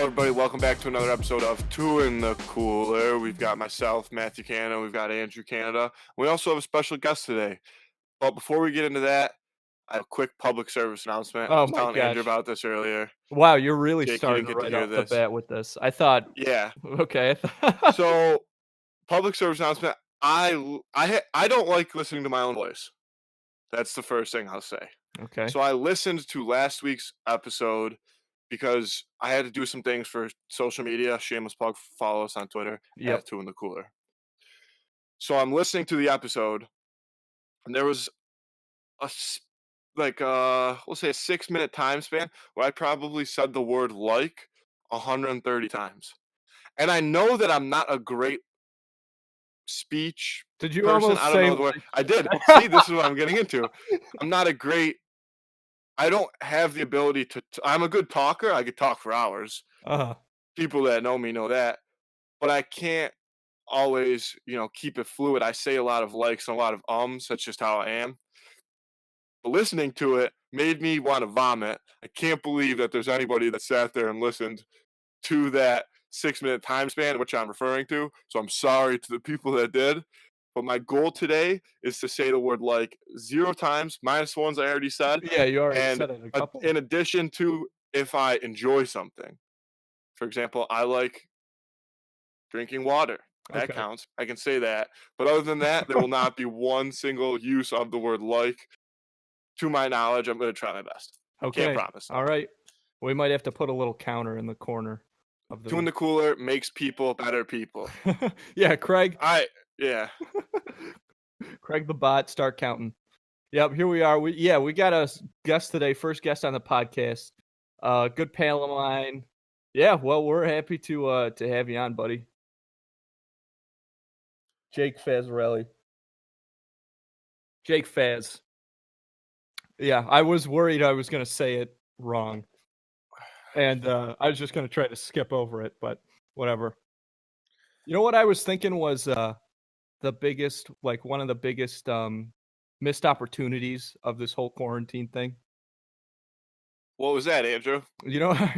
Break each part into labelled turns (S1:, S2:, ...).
S1: everybody. Welcome back to another episode of Two in the Cooler. We've got myself, Matthew Canada. We've got Andrew Canada. We also have a special guest today. But before we get into that, I have a quick public service announcement. I
S2: Oh
S1: was
S2: my
S1: telling Andrew
S2: gosh.
S1: about this earlier.
S2: Wow, you're really
S1: Jake, you didn't
S2: starting
S1: get to
S2: right
S1: hear
S2: off the
S1: this.
S2: bat with this. I thought,
S1: Yeah.
S2: okay.
S1: So, public service announcement. I don't like listening to my own voice. That's the first thing I'll say.
S2: Okay.
S1: So I listened to last week's episode because I had to do some things for social media. Shameless plug, follow us on Twitter
S2: Yep.
S1: at Two in the Cooler. So I'm listening to the episode, and there was we'll say a 6-minute time span where I probably said the word like 130 times. And I know that I'm not a great speech
S2: Did you
S1: person.
S2: almost
S1: I don't
S2: say
S1: know the word.
S2: like?
S1: I did. See, this is what I'm getting into. I'm not a great I don't have the ability to I'm a good talker. I could talk for hours. People that know me know that. But I can't always, keep it fluid. I say a lot of likes and a lot of ums. That's just how I am. But listening to it made me want to vomit. I can't believe that there's anybody that sat there and listened to that 6-minute time span, which I'm referring to. So I'm sorry to the people that did. But my goal today is to say the word like 0 times, minus the ones I already said.
S2: Yeah, you already
S1: And
S2: said it a couple.
S1: in addition to if I enjoy something. For example, I like drinking water. That
S2: Okay.
S1: counts. I can say that. But other than that, there will not be one single use of the word like. To my knowledge, I'm going to try my best.
S2: Okay.
S1: Can't promise.
S2: All right. We might have to put a little counter in the corner of the.
S1: Two in the Cooler makes people better people.
S2: Yeah, Craig.
S1: Yeah.
S2: Craig the bot, start counting. Yep, here we are. We got a guest today, first guest on the podcast. Good pal of mine. Yeah, well, we're happy to have you on, buddy. Jake Fazarelli. Jake Faz. Yeah, I was worried I was going to say it wrong. And I was just going to try to skip over it, but whatever. You know what I was thinking was one of the biggest missed opportunities of this whole quarantine thing.
S1: What was that, Andrew?
S2: You know how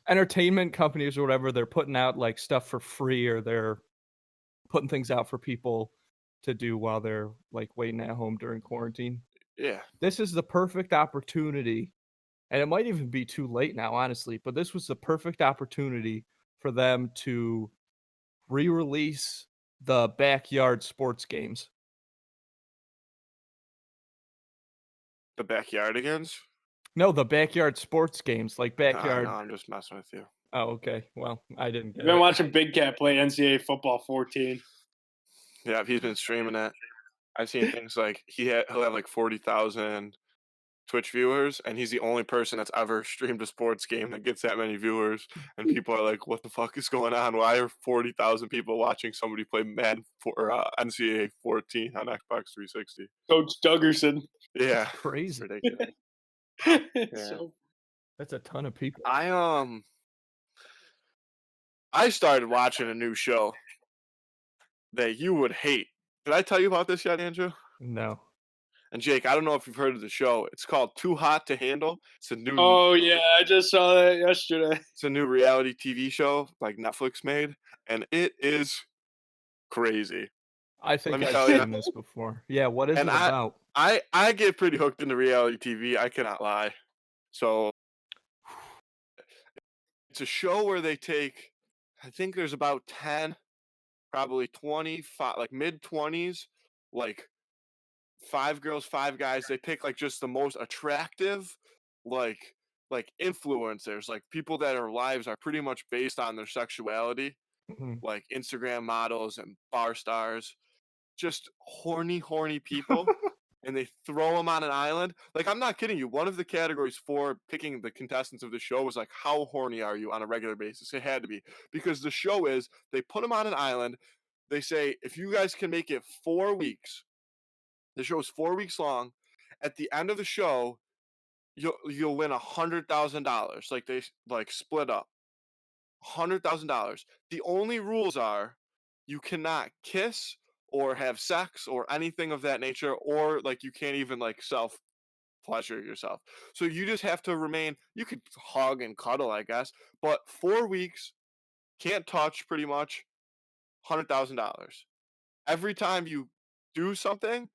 S2: entertainment companies or whatever, they're putting out like stuff for free, or they're putting things out for people to do while they're like waiting at home during quarantine.
S1: Yeah.
S2: This is the perfect opportunity, and it might even be too late now, honestly, but this was the perfect opportunity for them to re-release the backyard sports games.
S1: The Backyardigans?
S2: No, the backyard sports games, like backyard.
S1: No, I'm just messing with you.
S2: Oh, okay. Well, I didn't get
S3: I've been watching Big Cat play NCAA football 14.
S1: Yeah, he's been streaming it. I've seen things like he'll have like 40,000 Twitch viewers, and he's the only person that's ever streamed a sports game that gets that many viewers. And people are like, "What the fuck is going on? Why are 40,000 people watching somebody play Madden for NCAA 14 on Xbox 360?"
S3: Coach Duggerson.
S1: Yeah,
S2: crazy.
S1: Ridiculous.
S2: That's a ton of people.
S1: I started watching a new show that you would hate. Did I tell you about this yet, Andrew?
S2: No.
S1: And Jake, I don't know if you've heard of the show. It's called Too Hot to Handle. It's a new.
S3: Oh yeah, I just saw that yesterday.
S1: It's a new reality TV show like Netflix made, and it is crazy.
S2: I think I've seen this before. Yeah, what is it about?
S1: I get pretty hooked into reality TV. I cannot lie. So it's a show where they take, I think there's about 10, probably 25, like mid-20s, like 5 girls, 5 guys. They pick like just the most attractive, like influencers, like people that their lives are pretty much based on their sexuality, like Instagram models and bar stars, just horny people. And they throw them on an island. Like, I'm not kidding you. One of the categories for picking the contestants of the show was like, how horny are you on a regular basis? It had to be. Because the show is, they put them on an island. They say, if you guys can make it 4 weeks, the show is 4 weeks long. At the end of the show, you'll win $100,000. Like, they like split up. $100,000. The only rules are you cannot kiss or have sex or anything of that nature, or like you can't even like self pleasure yourself. So you just have to remain, you could hug and cuddle, I guess, but 4 weeks, can't touch pretty much, $100,000. Every time you do something,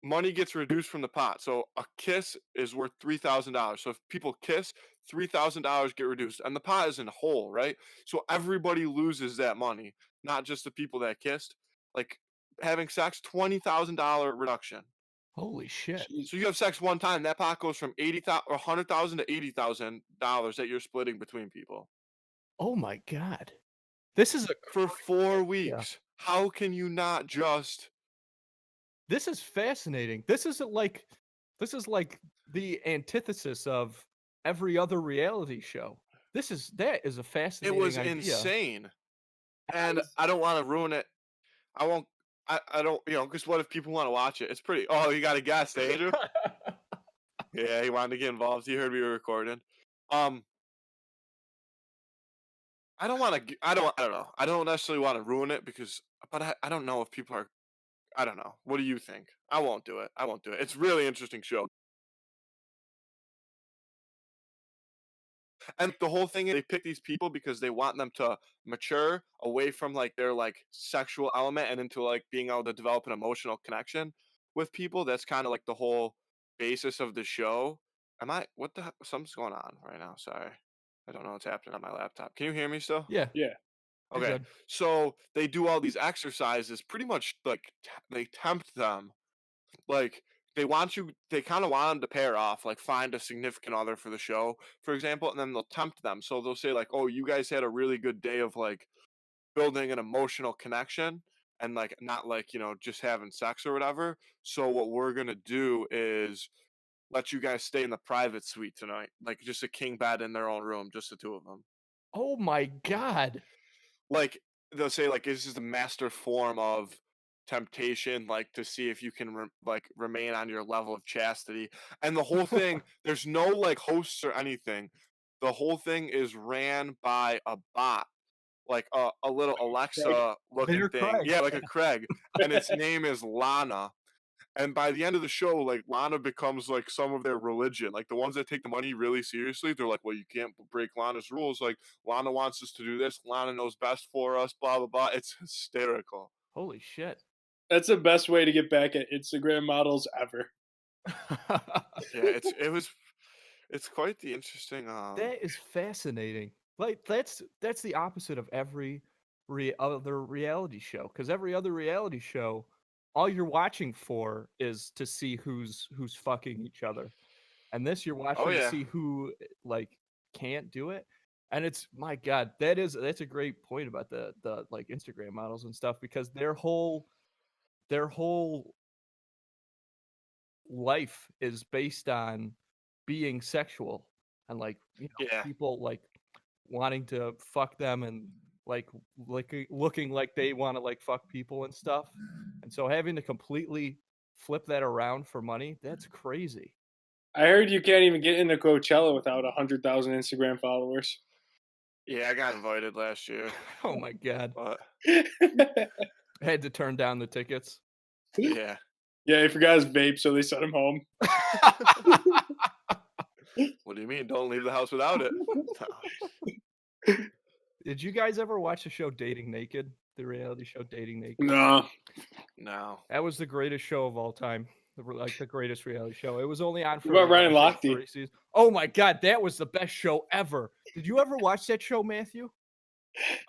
S1: money gets reduced from the pot. So a kiss is worth $3,000. So if people kiss, $3,000 get reduced, and the pot isn't whole, right? So everybody loses that money, not just the people that kissed. Like having sex, $20,000 reduction.
S2: Holy shit.
S3: Jeez.
S1: So you have sex one time, that pot goes from 80,000 or 100,000 to $80,000 that you're splitting between people
S2: Oh my god. This is a
S1: for 4
S2: Yeah.
S1: weeks. How can you not just?
S2: This is fascinating. This is like the antithesis of every other reality show. That is a
S1: It
S2: fascinating
S1: was
S2: idea.
S1: insane, and I don't want to ruin it. I won't. I don't. Because what if people want to watch it? It's pretty. Oh, you got a guest, Andrew? Yeah, he wanted to get involved. He heard we were recording. I don't want to. I don't know. I don't necessarily want to ruin it but I don't know if people are. I don't know. What do you think? I won't do it. It's a really interesting show. And the whole thing is they pick these people because they want them to mature away from like their like sexual element and into like being able to develop an emotional connection with people. That's kind of like the whole basis of the show. What the something's going on right now? Sorry. I don't know what's happening on my laptop. Can you hear me still?
S2: Yeah.
S3: Yeah.
S2: You're
S1: Okay.
S2: good.
S1: So they do all these exercises pretty much like they tempt them. Like they kind of want them to pair off, like find a significant other for the show, for example, and then they'll tempt them. So they'll say like, "Oh, you guys had a really good day of like building an emotional connection and like not like, just having sex or whatever. So what we're going to do is let you guys stay in the private suite tonight, like just a king bed in their own room, just the two of them."
S2: Oh my god.
S1: Like they'll say like this is the master form of temptation, like to see if you can remain on your level of chastity, and the whole thing, there's no like hosts or anything. The whole thing is ran by a bot, like a little Alexa looking
S2: They're
S1: thing,
S2: Craig.
S1: yeah, like a Craig, and its name is Lana. And by the end of the show, like Lana becomes like some of their religion. Like the ones that take the money really seriously, they're like, "Well, you can't break Lana's rules. Like Lana wants us to do this. Lana knows best for us." Blah blah blah. It's hysterical.
S2: Holy shit.
S3: That's the best way to get back at Instagram models ever.
S1: Yeah, it's quite the interesting.
S2: That is fascinating. Like that's the opposite of every other reality show. Because every other reality show, all you're watching for is to see who's fucking each other, and this you're watching
S1: Oh
S2: to
S1: yeah,
S2: see who like can't do it. And it's my god, that's a great point about the like Instagram models and stuff because their whole life is based on being sexual and like
S1: yeah.
S2: people like wanting to fuck them and like looking like they want to like fuck people and stuff, and so having to completely flip that around for money, that's crazy.
S3: I heard you can't even get into Coachella without 100,000 Instagram followers.
S1: Yeah, I got invited last year,
S2: Oh my god.
S1: but
S2: I had to turn down the tickets.
S1: yeah.
S3: Yeah, he forgot his vape, so they sent him home.
S1: What do you mean? Don't leave the house without it.
S2: Did you guys ever watch the show Dating Naked? The reality show Dating Naked?
S3: No.
S1: No.
S2: That was the greatest show of all time. Like the greatest reality show. It was only on for
S3: What about Ryan
S2: like,
S3: Lochte?
S2: 3 seasons. Oh my god, that was the best show ever. Did you ever watch that show, Matthew?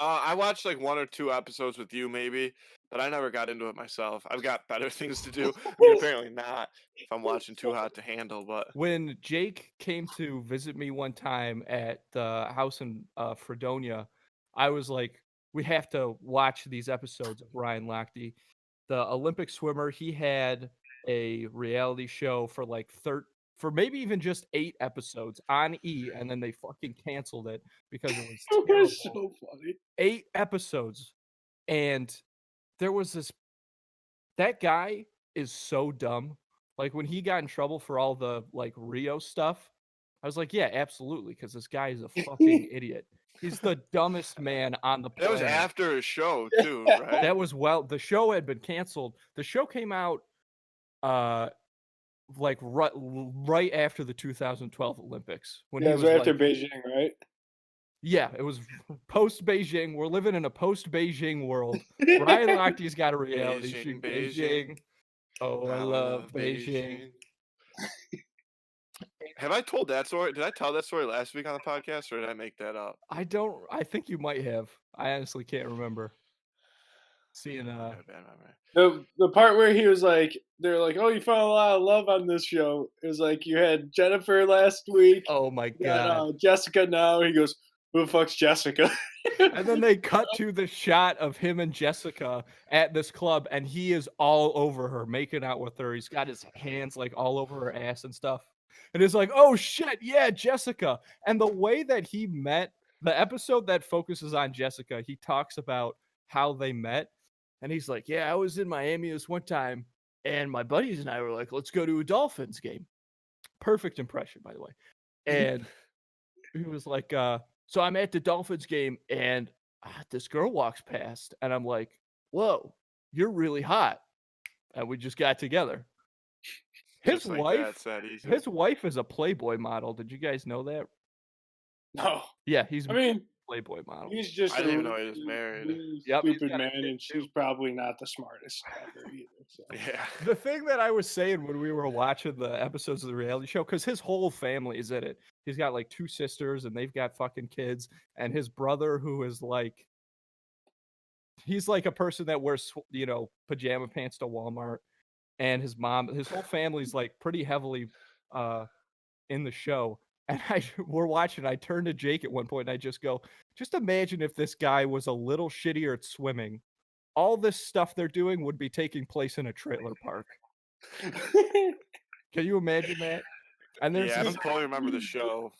S1: I watched like 1 or 2 episodes with you, maybe, but I never got into it myself. I've got better things to do. I mean, apparently not if I'm watching Too Hot to Handle, but
S2: When Jake came to visit me one time at the house in Fredonia, I was like, we have to watch these episodes of Ryan Lochte. The Olympic swimmer, he had a reality show for like for maybe even just 8 episodes on E, and then they fucking canceled it because it was
S3: That
S2: terrible.
S3: was so funny.
S2: 8 episodes, and there was that guy is so dumb. Like when he got in trouble for all the like Rio stuff, I was like, yeah, absolutely, because this guy is a fucking idiot. He's the dumbest man on the
S1: That
S2: planet.
S1: was after his show too, right?
S2: That was the show had been canceled. The show came out like right after the 2012 Olympics when
S3: Yeah,
S2: he
S3: it
S2: was
S3: was right after
S2: like,
S3: Beijing, right?
S2: yeah, it was post Beijing. We're living in a post Beijing world. Ryan Lochte's got a reality show. Beijing. Oh, I love Beijing.
S1: Have I told that story? Did I tell that story last week on the podcast, or did I make that up?
S2: I think you might have. I honestly can't remember. Seeing
S1: Bad memory.
S3: The part where he was like, they're like, oh, you found a lot of love on this show. It was like you had Jennifer last week.
S2: Oh my
S3: You got
S2: god.
S3: Jessica now. He goes, who the fuck's Jessica?
S2: And then they cut to the shot of him and Jessica at this club, and he is all over her, making out with her. He's got his hands like all over her ass and stuff. And it's like, oh shit, yeah, Jessica. And the way that he met, the episode that focuses on Jessica, he talks about how they met. And he's like, yeah, I was in Miami this one time, and my buddies and I were like, let's go to a Dolphins game. Perfect impression, by the way. And he was like, so I'm at the Dolphins game, and this girl walks past, and I'm like, whoa, you're really hot. And we just got together. His wife is a Playboy model. Did you guys know that?
S3: No.
S2: Yeah, he's
S3: a
S2: Playboy model.
S3: He's just
S1: I didn't even know he was married.
S3: Stupid man, and she's probably not the smartest ever either. So.
S1: Yeah.
S2: The thing that I was saying when we were watching the episodes of the reality show, because his whole family is in it. He's got like 2 sisters, and they've got fucking kids, and his brother, who is like, he's like a person that wears, pajama pants to Walmart, and his mom, his whole family's like pretty heavily in the show. And we're watching. I turned to Jake at one point, and I just go, just imagine if this guy was a little shittier at swimming. All this stuff they're doing would be taking place in a trailer park. Can you imagine that? And
S1: I don't totally remember the show.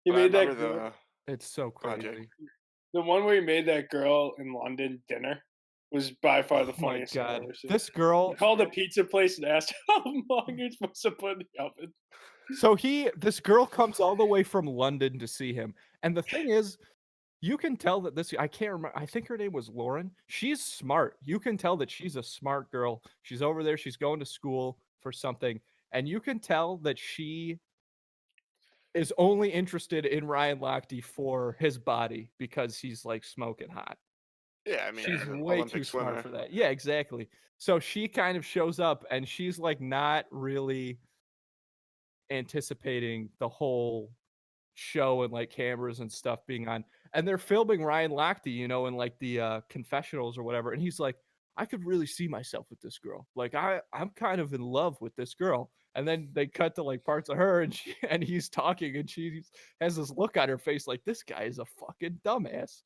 S3: He made that girl.
S2: It's so crazy.
S3: The one where he made that girl in London dinner was by far the funniest thing I've ever seen.
S2: This girl
S3: he called a pizza place and asked how long you're supposed to put in the oven.
S2: So this girl comes all the way from London to see him. And the thing is, you can tell that I can't remember. I think her name was Lauren. She's smart. You can tell that she's a smart girl. She's over there. She's going to school for something. And you can tell that she is only interested in Ryan Lochte for his body because he's like smoking hot.
S1: Yeah, I mean,
S2: she's way too smart for that. Yeah, exactly. So she kind of shows up, and she's like not really anticipating the whole show and like cameras and stuff being on, and they're filming Ryan Lochte, in like the confessionals or whatever, and he's like, I could really see myself with this girl. Like I'm kind of in love with this girl. And then they cut to like parts of her, and he's talking, and she has this look on her face like, this guy is a fucking dumbass.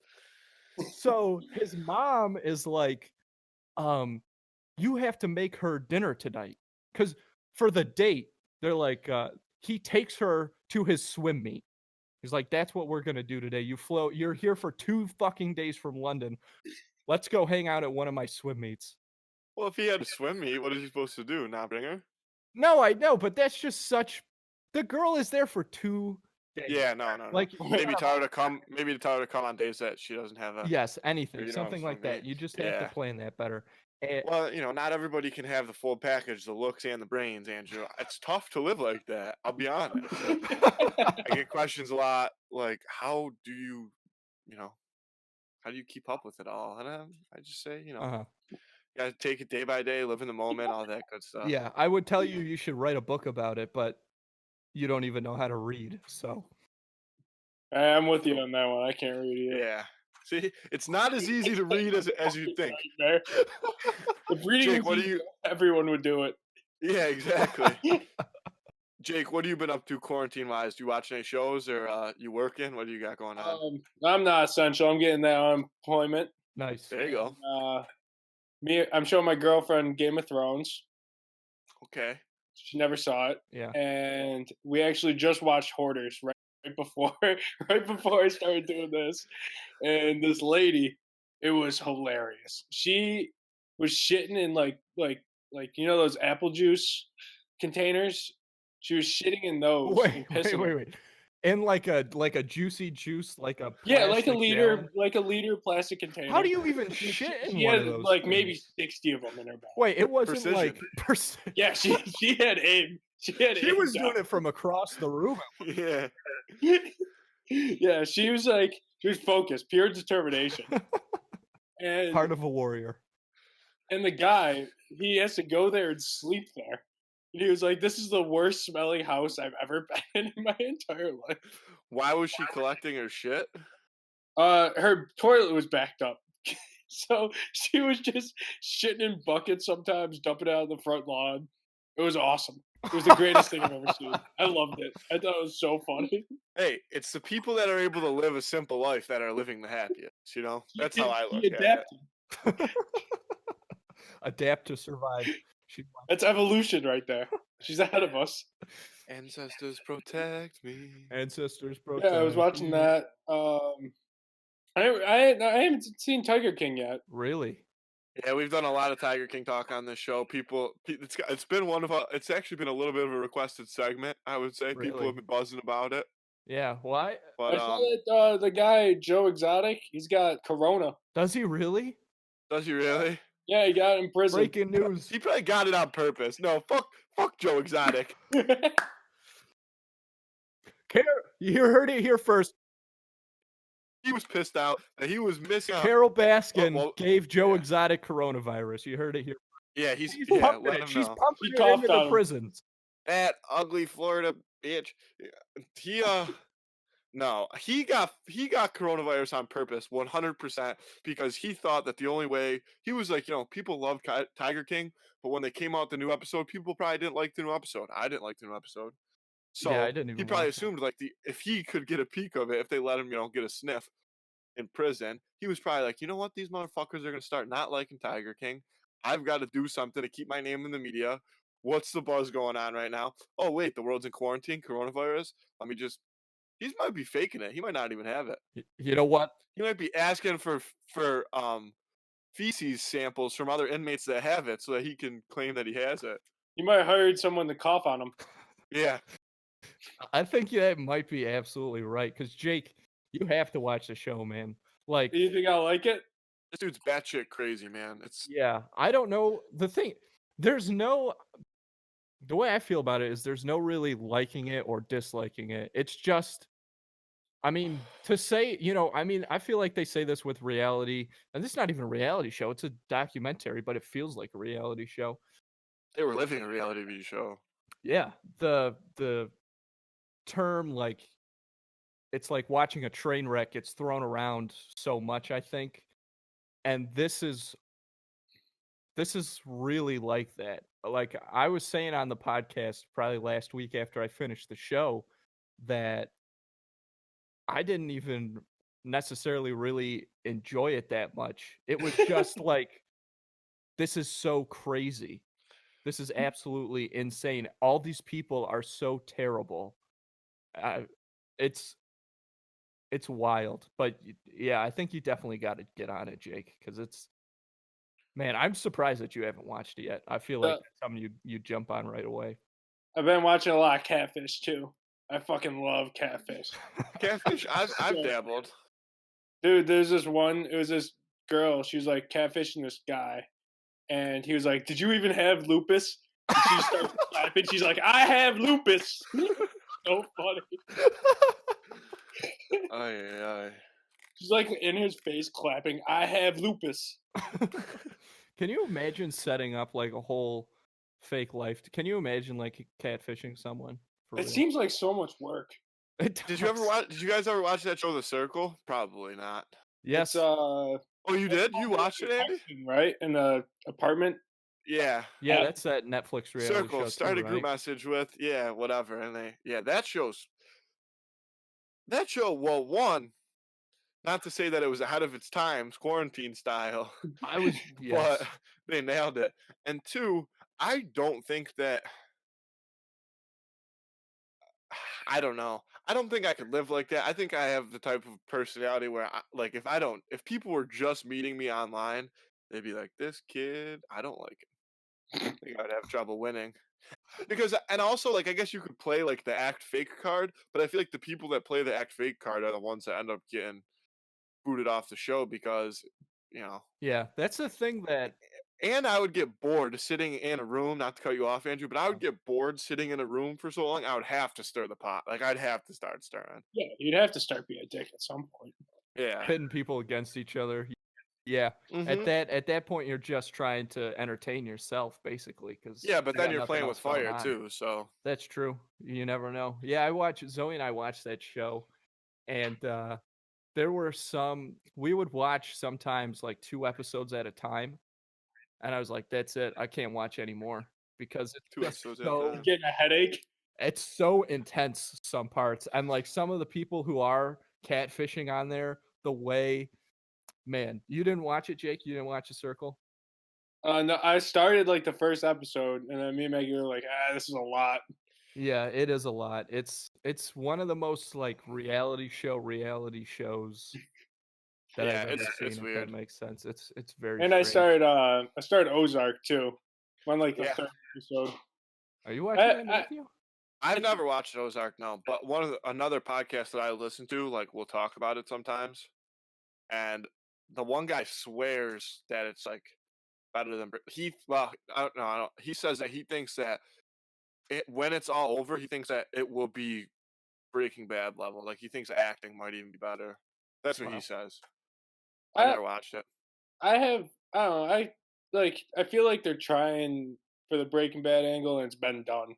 S2: So his mom is like, you have to make her dinner tonight, because for the date, they're like, he takes her to his swim meet. He's like, that's what we're going to do today. You're here for 2 fucking days from London. Let's go hang out at one of my swim meets.
S1: Well, if he had a swim meet, what is he supposed to do? Not bring her?
S2: No, I know, but that's just the girl is there for 2 days.
S1: Yeah, no.
S2: Like,
S1: maybe tell her to come on days that she doesn't have a...
S2: Yes, anything. Something like that. You just have to plan that better.
S1: Well, not everybody can have the full package, the looks and the brains, Andrew. It's tough to live like that, I'll be honest. I get questions a lot, like, how do you keep up with it all? And I just say, you gotta take it day by day, live in the moment, all that good stuff.
S2: Yeah, I would tell you should write a book about it, but you don't even know how to read, so.
S3: I'm with you on that one. I can't read either.
S1: Yeah. See, it's not as easy to read as you think.
S3: If reading was easy, everyone would do it.
S1: Yeah, exactly. Jake, what have you been up to quarantine-wise? Do you watch any shows, or you working? What do you got going on?
S3: I'm not essential. I'm getting that unemployment.
S2: Nice.
S1: There you go.
S3: I'm showing my girlfriend Game of Thrones.
S1: Okay.
S3: She never saw it.
S2: Yeah.
S3: And we actually just watched Hoarders right before I started doing this. And this lady, it was hilarious. She was shitting in like those apple juice containers. She was shitting in those.
S2: Wait. in like a juicy juice, like a
S3: Yeah, like a
S2: plastic gallon?
S3: liter plastic container.
S2: How do you even
S3: She-
S2: shit in
S3: She
S2: one
S3: had
S2: of those
S3: like maybe
S2: things?
S3: 60 of them in her bag.
S2: Wait, it wasn't like
S1: Precision.
S3: Yeah, she had aim. She had
S2: She
S3: aim
S2: was
S3: down.
S2: doing it from across the room.
S1: Yeah.
S3: Yeah, she was focused, pure determination. And
S2: Heart of a warrior.
S3: and the guy, he has to go there and sleep there. And he was like, "This is the worst smelling house I've ever been in my entire life."
S1: Why was she collecting her shit?
S3: Her toilet was backed up, so she was just shitting in buckets sometimes, dumping it out on the front lawn. It was awesome. It was the greatest thing I've ever seen. I loved it. I thought it was so funny.
S1: Hey, it's the people that are able to live a simple life that are living the happiest. You know, that's how I look
S3: She
S1: at it.
S3: adapted.
S2: Adapt to survive.
S3: That's evolution right there. She's ahead of us.
S1: Ancestors protect me.
S2: Ancestors protect.
S3: Yeah, I was watching
S2: you.
S3: that. I haven't seen Tiger King yet.
S2: Really?
S1: Yeah, we've done a lot of Tiger King talk on this show. It's been it's actually been a little bit of a requested segment. I would say people
S2: Really?
S1: have been buzzing about it.
S2: Yeah. Why?
S1: But
S3: I saw that the guy Joe Exotic, he's got corona.
S2: Does he really?
S1: does he really?
S3: Yeah, he got in prison.
S2: Breaking news.
S1: He probably got it on purpose. No, fuck Joe Exotic.
S2: You heard it here first.
S1: He was pissed out that he was missing out.
S2: Carol Baskin
S1: well,
S2: gave Joe
S1: yeah.
S2: Exotic coronavirus. You heard it here.
S1: Yeah,
S2: She's
S1: yeah.
S2: pumping
S1: Let
S2: it.
S1: him
S2: She's
S1: know.
S2: pumping
S3: He
S2: it
S3: coughed
S2: into
S3: on
S2: the
S3: him.
S2: prisons.
S1: That ugly Florida bitch. He No, he got coronavirus on purpose, 100%, because he thought that the only way he was like, people love Tiger King, but when they came out the new episode, people probably didn't like the new episode. I didn't like the new episode, so
S2: Yeah, I didn't even
S1: he probably
S2: watch it.
S1: assumed if he could get a peek of it, if they let him, get a sniff in prison, he was probably like, you know what, these motherfuckers are gonna start not liking Tiger King. I've got to do something to keep my name in the media. What's the buzz going on right now? Oh wait, the world's in quarantine, coronavirus. Let me just. He might be faking it. He might not even have it.
S2: You know what?
S1: He might be asking for feces samples from other inmates that have it, so that he can claim that he has it.
S3: You might have hired someone to cough on him.
S1: Yeah,
S2: I think that might be absolutely right. Because Jake, you have to watch the show, man. Like,
S3: Do you think I'll like it?
S1: this dude's batshit crazy, man. It's
S2: yeah, I don't know. The way I feel about it is there's no really liking it or disliking it. It's just, I mean, to say, I feel like they say this with reality, and this is not even a reality show. It's a documentary, but it feels like a reality show.
S1: they were living a reality TV show.
S2: Yeah, the term, like, it's like watching a train wreck. It's thrown around so much, I think, and this is really like that. Like I was saying on the podcast probably last week after I finished the show that I didn't even necessarily really enjoy it that much. It was just like, this is so crazy. This is absolutely insane. All these people are so terrible. It's wild. But yeah, I think you definitely got to get on it, Jake, because man, I'm surprised that you haven't watched it yet. I feel like that's something you jump on right away.
S3: I've been watching a lot of Catfish too. I fucking love Catfish.
S1: Catfish, I've dabbled.
S3: Dude, there's this one. It was this girl. She was like catfishing this guy, and he was like, "Did you even have lupus?" And she starts clapping. She's like, "I have lupus." So funny.
S1: Aye.
S3: She's like in his face clapping. "I have lupus."
S2: Can you imagine setting up like a whole fake life? Can you imagine like catfishing someone?
S3: It seems like so much work.
S1: Did you guys ever watch that show, The Circle? Probably not.
S2: Yes.
S1: Oh, you did? You watched it, Andy?
S3: Right? In the apartment?
S1: Yeah.
S2: Yeah, that's that Netflix reality
S1: Circle.
S2: show.
S1: Start
S2: too,
S1: a group
S2: right?
S1: message with, whatever. And that show, well, one, not to say that it was ahead of its times, quarantine style,
S2: Yes.
S1: but they nailed it. And two, I don't think that, I don't know. I don't think I could live like that. I think I have the type of personality where, if people were just meeting me online, they'd be like, this kid, I don't like him. I think I'd have trouble winning. Because and also like I guess you could play like the act fake card, but I feel like the people that play the act fake card are the ones that end up getting booted off the show because you know.
S2: Yeah, that's the thing that
S1: And I would get bored sitting in a room. Not to cut you off, Andrew, but I would get bored sitting in a room for so long. I would have to stir the pot. Like I'd have to start stirring.
S3: Yeah, you'd have to start being a dick at some point.
S1: Yeah.
S2: pitting people against each other. Yeah,
S1: Mhm.
S2: at that point, you're just trying to entertain yourself, basically. Because
S1: Yeah, but then you're playing with fire too. So
S2: That's true. You never know. Yeah, I watch Zoe and I watched that show, and there were some we would watch sometimes like 2 episodes at a time, and I was like, "That's it. I can't watch anymore because it's
S1: 2
S2: just
S1: episodes at a
S2: so
S1: time.
S3: Getting a headache.
S2: it's so intense some parts." And like some of the people who are catfishing on there, the way, man, you didn't watch it, Jake? You didn't watch The Circle?
S3: No, I started like the first episode, and then me and Maggie were like, this is a lot.
S2: Yeah, it is a lot. It's one of the most like reality shows that
S1: Yeah,
S2: I've ever
S1: it's
S2: seen, if that
S1: weird.
S2: makes sense. It's very
S3: And I
S2: strange.
S3: started Ozark too. On like the
S1: Yeah.
S3: third episode.
S2: Are you watching that,
S3: I,
S2: Matthew?
S1: I've never watched Ozark, no, but another podcast that I listen to, like we'll talk about it sometimes, and the one guy swears that it's like better than well, I don't know, he says that he thinks that when it's all over, he thinks that it will be Breaking Bad level. Like he thinks the acting might even be better. That's what he
S2: Wow.
S1: says. I
S3: I
S1: never watched it.
S3: I have I don't know, I feel like they're trying for the Breaking Bad angle and it's been done.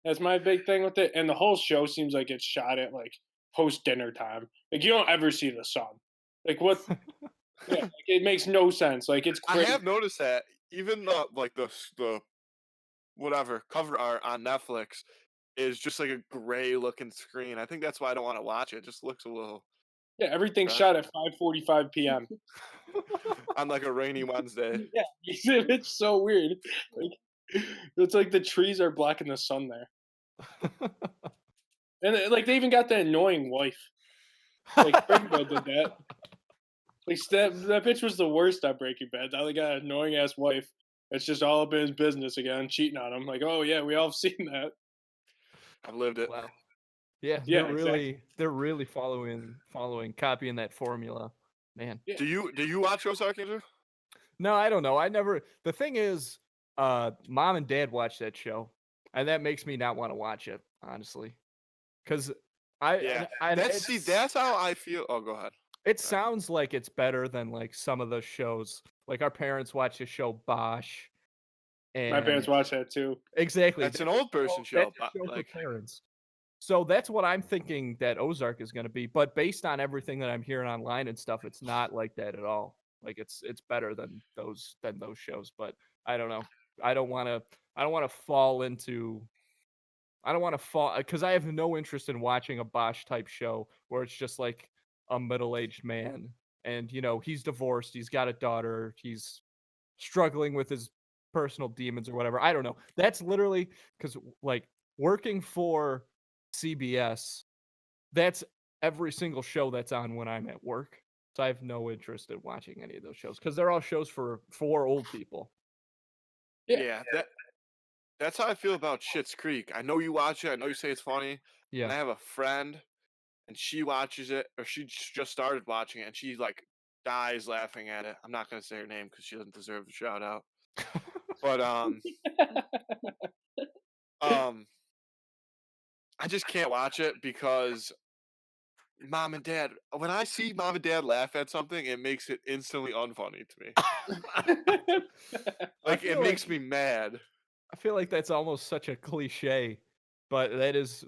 S3: That's my big thing with it. And the whole show seems like it's shot at like post dinner time. Like you don't ever see the sun. Like what yeah, like, it makes no sense. Like it's
S1: I
S3: crazy.
S1: have noticed that even like the whatever cover art on Netflix is just like a gray looking screen. I think that's why I don't want to watch it. It just looks a little
S3: Yeah, everything's shot at 5:45 p.m.
S1: on like a rainy Wednesday.
S3: Yeah, it's so weird. Like, it's like the trees are blocking the sun there, and like they even got the annoying wife. Like Breaking Bad did that. Like that bitch was the worst at Breaking Bad. Now they got an annoying ass wife. It's just all up in his business again, cheating on him. Like, oh yeah, we all have seen that.
S1: I've lived it.
S2: Wow. Yeah,
S3: Yeah,
S2: they're really following copying that formula. Man.
S3: Yeah.
S1: Do you watch Ozark, Andrew?
S2: No, I don't know. I never The thing is, mom and dad watch that show, and that makes me not want to watch it, honestly. Cuz
S1: Yeah.
S2: it's,
S1: That's how I feel. Oh, go ahead.
S2: it sounds like it's better than like some of the shows. Like our parents watch the show Bosch,
S3: My parents
S2: and
S3: watch that too.
S2: exactly.
S1: That's an old person show.
S2: That's a show
S1: Like
S2: for parents. So that's what I'm thinking that Ozark is going to be. But based on everything that I'm hearing online and stuff, it's not like that at all. Like it's better than those shows. But I don't know. I don't want to. I don't want to fall into. I don't want to fall because I have no interest in watching a Bosch type show where it's just like a middle-aged man and he's divorced, he's got a daughter, he's struggling with his personal demons or whatever. I don't know. That's literally because like working for CBS, that's every single show that's on when I'm at work. So I have no interest in watching any of those shows because they're all shows for old people.
S1: yeah, that's how I feel about Schitt's Creek. I know you watch it. I know you say it's funny.
S2: Yeah.
S1: And I have a friend, and she watches it, or she just started watching it, and she like dies laughing at it. I'm not gonna say her name because she doesn't deserve a shout out. But I just can't watch it because mom and dad. When I see mom and dad laugh at something, it makes it instantly unfunny to me. Like it makes me mad.
S2: I feel like that's almost such a cliche, but that is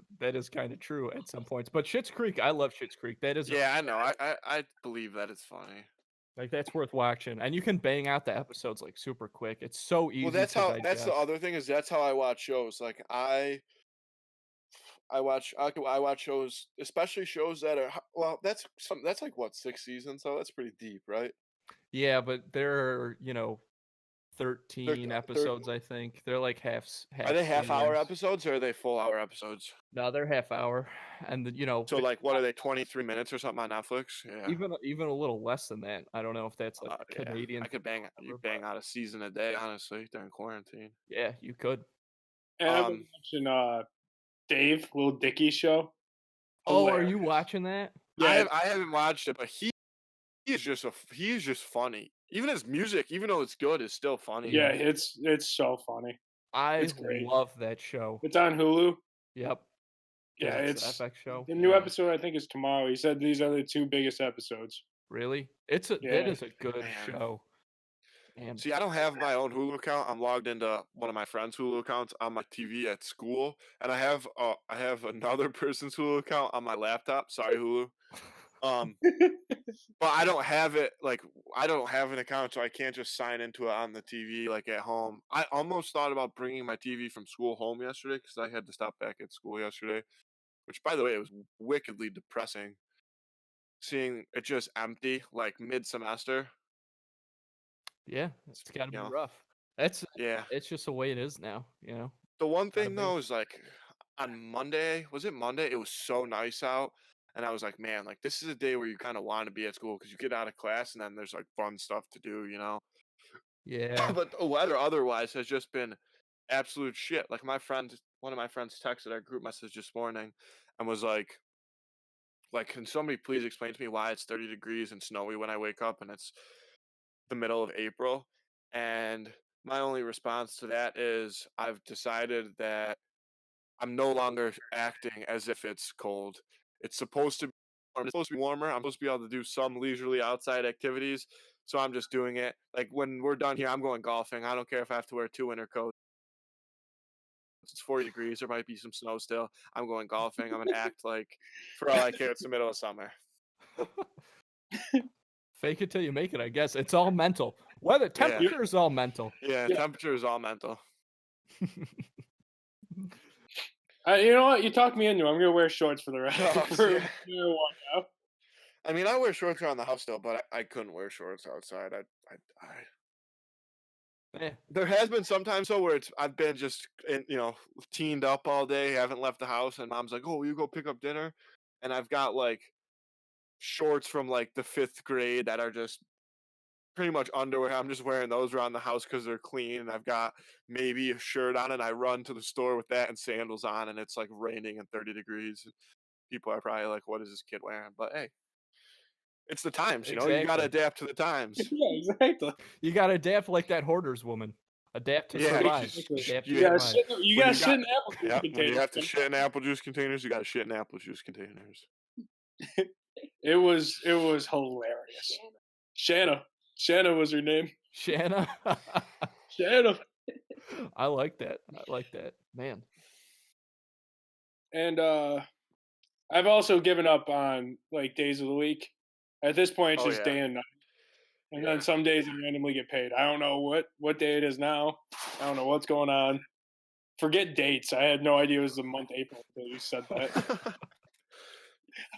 S2: kind of true at some points. But Schitt's Creek, I love Schitt's Creek. That is
S1: Yeah, I know. I believe that it's funny.
S2: like that's worth watching, and you can bang out the episodes like super quick. It's so easy.
S1: Well, that's
S2: to
S1: how.
S2: digest.
S1: That's the other thing is that's how I watch shows. Like I watch shows, especially shows that are that's like what 6 seasons, so that's pretty deep, right?
S2: Yeah, but there are 13 episodes. I think they're like half.
S1: Are they half-hour
S2: seasons.
S1: episodes or are they full-hour episodes?
S2: No, they're half hour, and
S1: So like, what are they? 23 minutes or something on Netflix? Yeah.
S2: even a little less than that. I don't know if that's like
S1: Yeah.
S2: Canadian.
S1: I could bang out a season a day, honestly, during quarantine.
S2: Yeah, you could.
S3: And I've been watching Dave, Lil Dicky's show.
S2: Oh, are you
S3: Hilarious.
S2: watching that?
S3: Yeah,
S1: I haven't watched it, but he's just funny. Even his music, even though it's good, is still funny.
S3: yeah, it's so funny.
S2: I
S3: It's great.
S2: love that show.
S3: It's on Hulu.
S2: Yep.
S3: Yeah,
S2: It's
S3: it's
S2: an FX show.
S3: the new
S1: Yeah.
S3: episode. I think is tomorrow. He said these are the 2 biggest episodes.
S2: Really? That
S3: Yeah.
S2: is a good
S1: Man.
S2: show. Man.
S1: See, I don't have my own Hulu account. I'm logged into one of my friends' Hulu accounts on my TV at school, and I have another person's Hulu account on my laptop. Sorry, Hulu. But I don't have it. Like, I don't have an account, so I can't just sign into it on the TV like at home. I almost thought about bringing my TV from school home yesterday because I had to stop back at school yesterday. Which, by the way, it was wickedly depressing seeing it just empty like mid-semester.
S2: Yeah, it's got to be
S1: You know,
S2: rough.
S1: yeah.
S2: It's just the way it is now, you know.
S1: The one
S2: Gotta
S1: thing
S2: be.
S1: though is like on Monday, was it Monday? It was so nice out. And I was like, man, like this is a day where you kind of want to be at school because you get out of class and then there's like fun stuff to do, you know?
S2: Yeah.
S1: But the weather otherwise has just been absolute shit. Like one of my friends texted our group message this morning and was like, can somebody please explain to me why it's 30 degrees and snowy when I wake up and it's the middle of April? And my only response to that is I've decided that I'm no longer acting as if it's cold. It's supposed to be warm. It's supposed to be warmer. I'm supposed to be able to do some leisurely outside activities. So I'm just doing it. Like when we're done here, I'm going golfing. I don't care if I have to wear 2 winter coats. It's 40 degrees. There might be some snow still. I'm going golfing. I'm going to act like, for all I care, it's the middle of summer.
S2: Fake it till you make it, I guess. It's all mental. Weather temperature is all mental.
S1: Yeah, temperature is all mental.
S3: You know what? You talked me into it. I'm gonna wear shorts for the rest. For
S1: Yeah.
S3: a while.
S1: I mean, I wear shorts around the house still, but I couldn't wear shorts outside.
S2: Eh,
S1: There has been sometimes though where I've been just teened up all day, haven't left the house, and mom's like, "Oh, you go pick up dinner," and I've got like shorts from like the 5th grade that are just pretty much underwear. I'm just wearing those around the house because they're clean, and I've got maybe a shirt on, and I run to the store with that and sandals on, and it's like raining and 30 degrees. People are probably like, "What is this kid wearing?" But hey, it's the times, you know. You got to
S2: Exactly.
S1: adapt to the times.
S3: Yeah, exactly.
S2: You got to adapt like that hoarders woman. Adapt to
S1: Yeah,
S2: survive.
S3: exactly.
S2: Adapt to
S3: You gotta
S2: survive.
S3: sit. You
S1: When
S3: gotta
S1: you
S3: sit
S1: got-
S3: in apple juice
S1: Yeah, when
S3: containers.
S1: you have to shit in apple juice containers, you got to shit in apple juice containers.
S3: It was hilarious. Shanna was her name.
S2: Shanna.
S3: Shanna.
S2: I like that. Man.
S3: And I've also given up on like days of the week. At this point, it's
S1: Oh,
S3: just
S1: yeah.
S3: day and night. And
S1: Yeah.
S3: then some days I randomly get paid. I don't know what day it is now. I don't know what's going on. Forget dates. I had no idea it was the month April until you said that.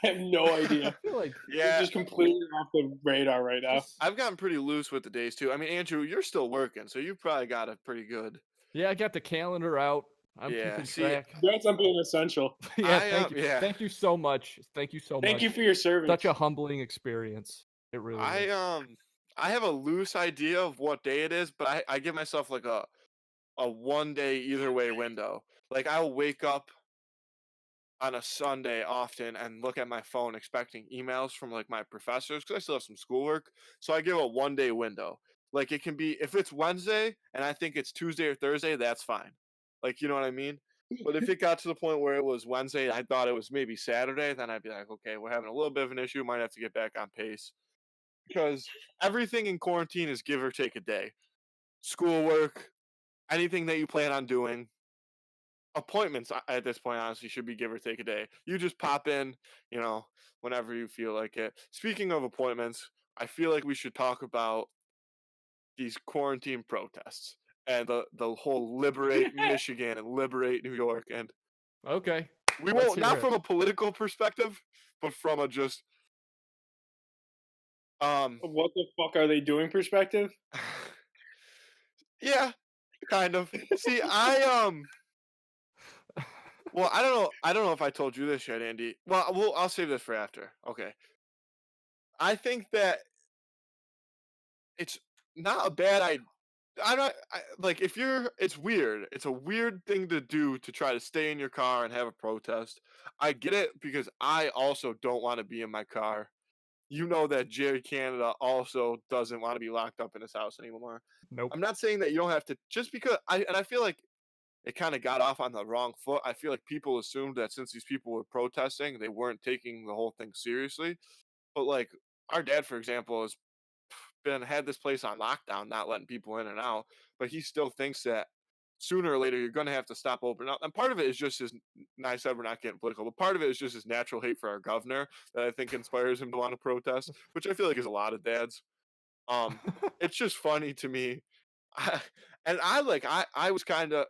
S3: I have no idea.
S2: I feel like
S1: Yeah,
S3: It's just completely off the radar right now.
S1: I've gotten pretty loose with the days too. I mean, Andrew, you're still working, so you've probably got it pretty good.
S2: yeah, I got the calendar out. I'm
S1: Yeah,
S2: keeping
S1: see,
S2: track.
S3: Congrats on being essential.
S2: Yeah,
S1: I,
S2: thank you.
S1: yeah.
S2: Thank you so much. Thank you so much.
S3: Thank you for your service.
S2: Such a humbling experience. It really is.
S1: I have a loose idea of what day it is, but I give myself like a 1 day either way window. Like I'll wake up on a Sunday often and look at my phone expecting emails from like my professors because I still have some schoolwork. So I give a 1 day window. Like it can be if it's Wednesday and I think it's Tuesday or Thursday, that's fine. Like you know what I mean? But if it got to the point where it was Wednesday and I thought it was maybe Saturday, then I'd be like, okay, we're having a little bit of an issue. Might have to get back on pace. Because everything in quarantine is give or take a day. Schoolwork, anything that you plan on doing, appointments at this point honestly should be give or take a day. You just pop in, whenever you feel like it. Speaking of appointments, I feel like we should talk about these quarantine protests and the whole liberate Michigan and liberate New York, and
S2: Okay.
S1: we
S2: Let's
S1: won't
S2: hear
S1: not
S2: it.
S1: from a political perspective, but from a just
S3: What the fuck are they doing perspective?
S1: yeah, kind of. See, well, I don't know if I told you this yet, Andy. Well, I'll save this for after. Okay. I think that it's not a bad idea. I don't like if you're. It's weird. It's a weird thing to do to try to stay in your car and have a protest. I get it because I also don't want to be in my car. You know that Jerry Canada also doesn't want to be locked up in his house anymore.
S2: Nope.
S1: I'm not saying that you don't have to just because I feel like it kind of got off on the wrong foot. I feel like people assumed that since these people were protesting, they weren't taking the whole thing seriously. But like our dad, for example, has had this place on lockdown, not letting people in and out, but he still thinks that sooner or later you're going to have to stop opening up. And part of it is just his. I said we're not getting political, but part of it is just his natural hate for our governor that I think inspires him to want to protest, which I feel like is a lot of dads. It's just funny to me. And I was kind of,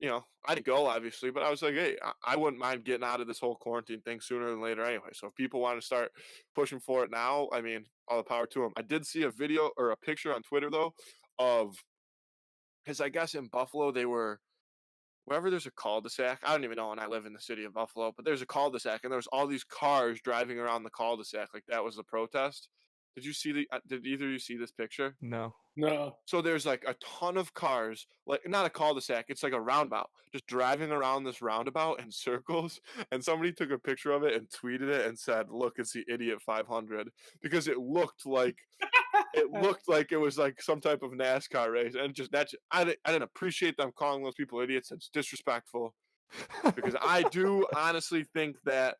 S1: I didn't go obviously, but I was like, hey, I wouldn't mind getting out of this whole quarantine thing sooner than later anyway. So if people want to start pushing for it now, I mean, all the power to them. I did see a video or a picture on Twitter though of, because I guess in Buffalo they were wherever there's a cul-de-sac. I don't even know, and I live in the city of Buffalo, but there's a cul-de-sac, and there's all these cars driving around the cul-de-sac like that was the protest. Did you see the? Did either of you see this picture?
S2: No.
S3: No.
S1: So there's like a ton of cars, like not a cul-de-sac, it's like a roundabout, just driving around this roundabout in circles. And somebody took a picture of it and tweeted it and said, "Look, it's the Idiot 500," because it was like some type of NASCAR race, and just I didn't appreciate them calling those people idiots. It's disrespectful because I do honestly think that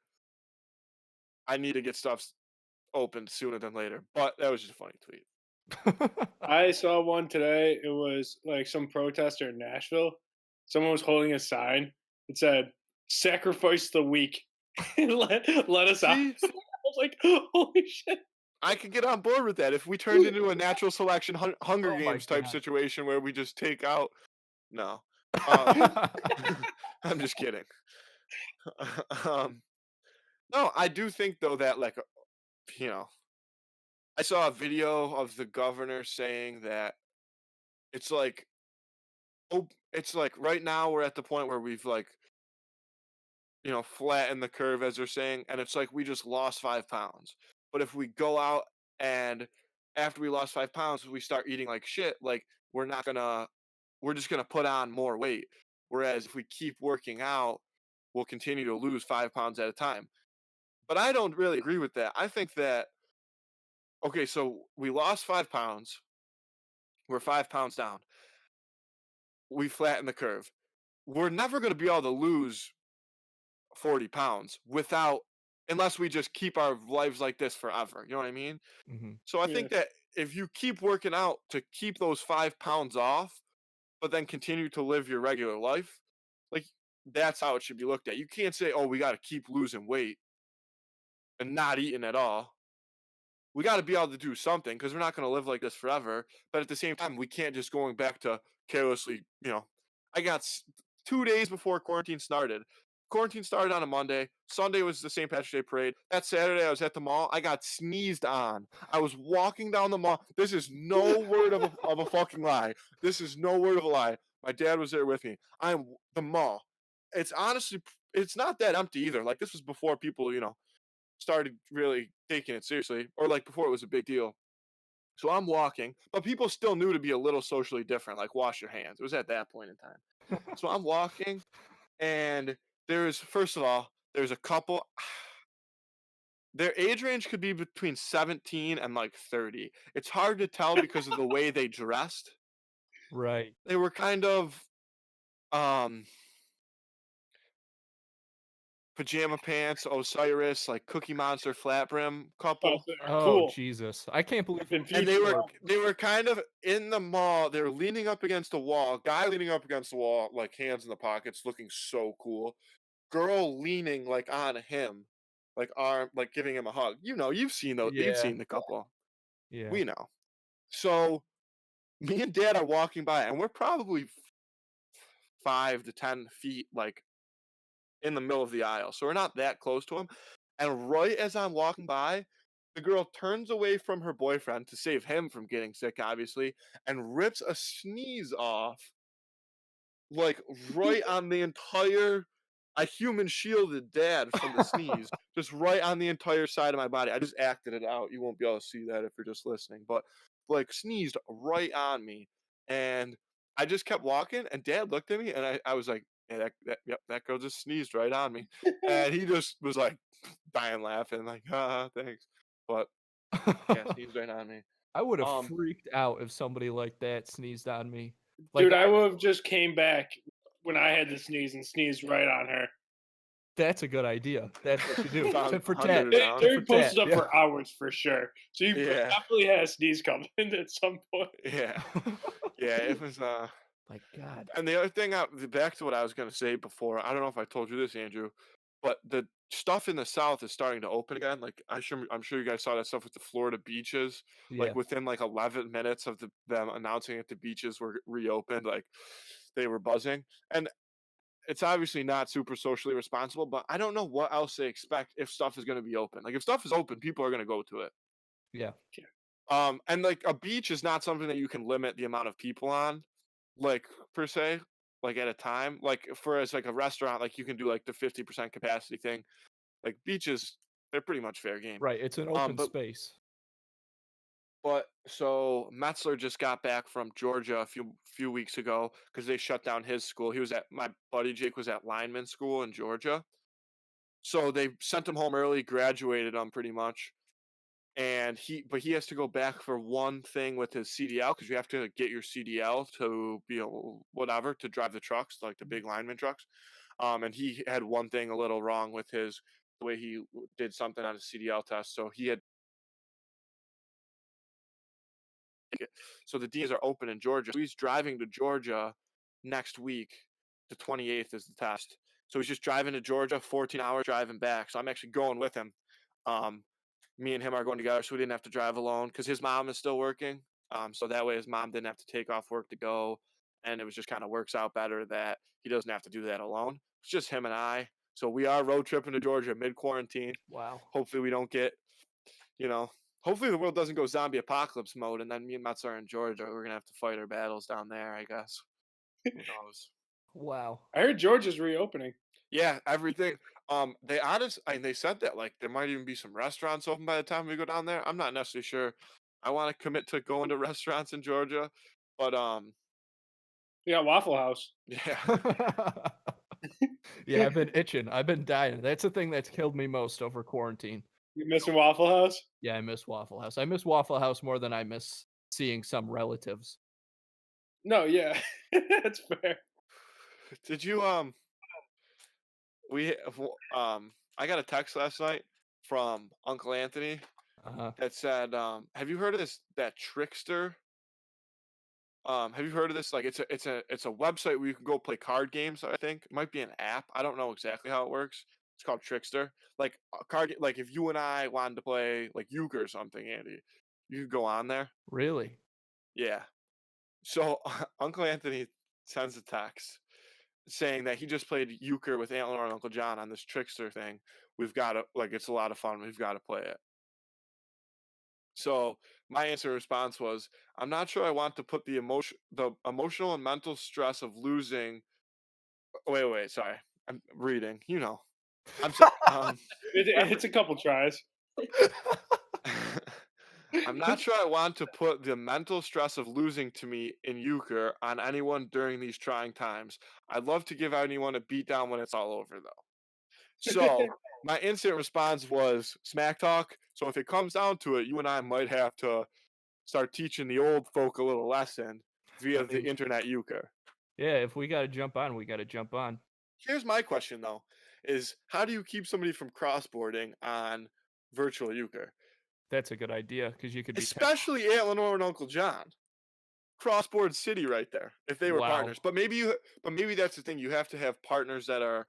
S1: I need to get stuff opened sooner than later. But that was just a funny tweet.
S3: I saw one today. It was like some protester in Nashville. Someone was holding a sign that said, "Sacrifice the weak." let us out.
S1: See?
S3: I was like, holy shit.
S1: I could get on board with that if we turned into a natural selection Hunger
S2: Oh my
S1: Games type
S2: God.
S1: situation where we just take out. No, I'm just kidding. No, I do think though that like you know, I saw a video of the governor saying that it's like it's like right now we're at the point where we've like flattened the curve as they're saying, and it's like we just lost 5 pounds. But if we go out and after we lost 5 pounds, we start eating like shit, like we're just gonna put on more weight. Whereas if we keep working out, we'll continue to lose 5 pounds at a time. But I don't really agree with that. I think that okay, so we lost 5 pounds, we're 5 pounds down. We flatten the curve. We're never gonna be able to lose 40 pounds unless we just keep our lives like this forever. You know what I mean?
S2: Mhm.
S1: So I
S3: Yeah.
S1: think that if you keep working out to keep those 5 pounds off, but then continue to live your regular life, like that's how it should be looked at. You can't say, oh, we got to keep losing weight and not eating at all. We got to be able to do something because we're not going to live like this forever. But at the same time, we can't just going back to carelessly, I got 2 days before quarantine started. Quarantine started on a Monday. Sunday was the St. Patrick's Day parade. That Saturday, I was at the mall. I got sneezed on. I was walking down the mall. This is no word of a fucking lie. This is no word of a lie. My dad was there with me. I'm the mall. It's honestly, it's not that empty either. Like this was before people, started really taking it seriously, or like before it was a big deal. So I'm walking, but people still knew to be a little socially different, like wash your hands. It was at that point in time. So I'm walking, and first of all, there's a couple. Their age range could be between 17 and like 30. It's hard to tell because of the way they dressed.
S2: Right.
S1: They were kind of um pajama pants, Osiris, like Cookie Monster flat brim couple.
S2: Oh,
S3: Cool.
S2: Jesus. I can't believe
S3: Been
S1: And
S3: future
S1: they were kind of in the mall. They were leaning up against a wall. Guy leaning up against the wall, like hands in the pockets, looking so cool. Girl leaning like on him, like arm, like giving him a hug. You've seen those. You've
S2: Yeah.
S1: seen the couple.
S2: Yeah.
S1: We know. So me and Dad are walking by, and we're probably 5 to 10 feet, like in the middle of the aisle. So we're not that close to him. And right as I'm walking by, the girl turns away from her boyfriend to save him from getting sick, obviously, and rips a sneeze off, like right on the entire. I human shielded Dad from the sneeze, just right on the entire side of my body. I just acted it out. You won't be able to see that if you're just listening, but like sneezed right on me. And I just kept walking, and Dad looked at me, and I was like, yeah, that girl just sneezed right on me. And he just was like dying laughing, like, thanks. But yeah, sneezed right on me.
S2: I would have
S1: Um,
S2: freaked out if somebody like that sneezed on me. Like,
S3: Dude, I would have just came back when I had to sneeze and sneezed right on her.
S2: that's a good idea. That's what you do.
S1: Found
S2: Tit for
S1: hunted
S2: tat.
S1: her down.
S3: They
S2: for
S3: posted
S2: tat,
S3: up
S2: yeah.
S3: for hours for sure. So you
S1: Yeah.
S3: definitely had a sneeze coming at some point.
S1: Yeah, yeah, it was.
S2: My God.
S1: And the other thing, back to what I was gonna say before. I don't know if I told you this, Andrew, but the stuff in the South is starting to open again. Like I'm sure you guys saw that stuff with the Florida beaches.
S2: Yeah.
S1: Like within like 11 minutes of them announcing that the beaches were reopened, like they were buzzing. And it's obviously not super socially responsible, but I don't know what else they expect if stuff is going to be open. Like if stuff is open, people are going to go to it.
S2: Yeah.
S1: And like a beach is not something that you can limit the amount of people on, like per se, like at a time. Like for as like a restaurant, like you can do like the 50% capacity thing. Like beaches, they're pretty much fair game.
S2: Right. It's an open
S1: But
S2: space.
S1: so Metzler just got back from Georgia a few weeks ago because they shut down his school. He was at my buddy Jake was at lineman school in Georgia. So they sent him home early, graduated him pretty much. And he has to go back for one thing with his CDL because you have to get your CDL to be whatever to drive the trucks, like the big lineman trucks. And he had one thing a little wrong with the way he did something on his CDL test. So he had. So the D's are open in Georgia. So he's driving to Georgia next week. The 28th is the test. So he's just driving to Georgia, 14 hours driving back. So I'm actually going with him. Me and him are going together, so we didn't have to drive alone because his mom is still working. So that way his mom didn't have to take off work to go. And it was just kind of works out better that he doesn't have to do that alone. It's just him and I. So we are road tripping to Georgia mid-quarantine.
S2: Wow.
S1: Hopefully we don't get, hopefully the world doesn't go zombie apocalypse mode, and then me and Mets are in Georgia. We're gonna have to fight our battles down there, I guess. Who knows?
S2: Wow.
S3: I heard Georgia's reopening.
S1: Yeah, everything. They said that like there might even be some restaurants open by the time we go down there. I'm not necessarily sure. I want to commit to going to restaurants in Georgia, but
S3: Yeah, Waffle House.
S1: yeah,
S2: Yeah, I've been itching. I've been dying. That's the thing that's killed me most over quarantine.
S3: You missing Waffle House?
S2: Yeah, I miss Waffle House. I miss Waffle House more than I miss seeing some relatives.
S3: No, yeah, that's fair.
S1: did you I got a text last night from Uncle Anthony
S2: Uh-huh.
S1: that said, "Have you heard of that Trickster? Have you heard of this? Like, it's a website where you can go play card games. I think it might be an app. I don't know exactly how it works. It's called Trickster. Like a card, like if you and I wanted to play like Euchre or something, Andy, you could go on there.
S2: Really?
S1: Yeah. So Uncle Anthony sends a text saying that he just played Euchre with Aunt Laura and Uncle John on this Trickster thing. We've got to it's a lot of fun. We've got to play it. So my answer and response was, I'm not sure I want to put the emotional and mental stress of losing. Wait, sorry, I'm reading. I'm sorry.
S3: It's a couple tries.
S1: I'm not sure I want to put the mental stress of losing to me in Euchre on anyone during these trying times. I'd love to give anyone a beatdown when it's all over, though. So my instant response was smack talk. So if it comes down to it, you and I might have to start teaching the old folk a little lesson via the internet Euchre.
S2: Yeah, if we got to jump on, we got to jump on.
S1: Here's my question, though, is how do you keep somebody from crossboarding on virtual Euchre?
S2: That's a good idea because you could be
S1: Especially Aunt Lenore and Uncle John. Crossboard city right there if they were partners. But maybe that's the thing. You have to have partners that are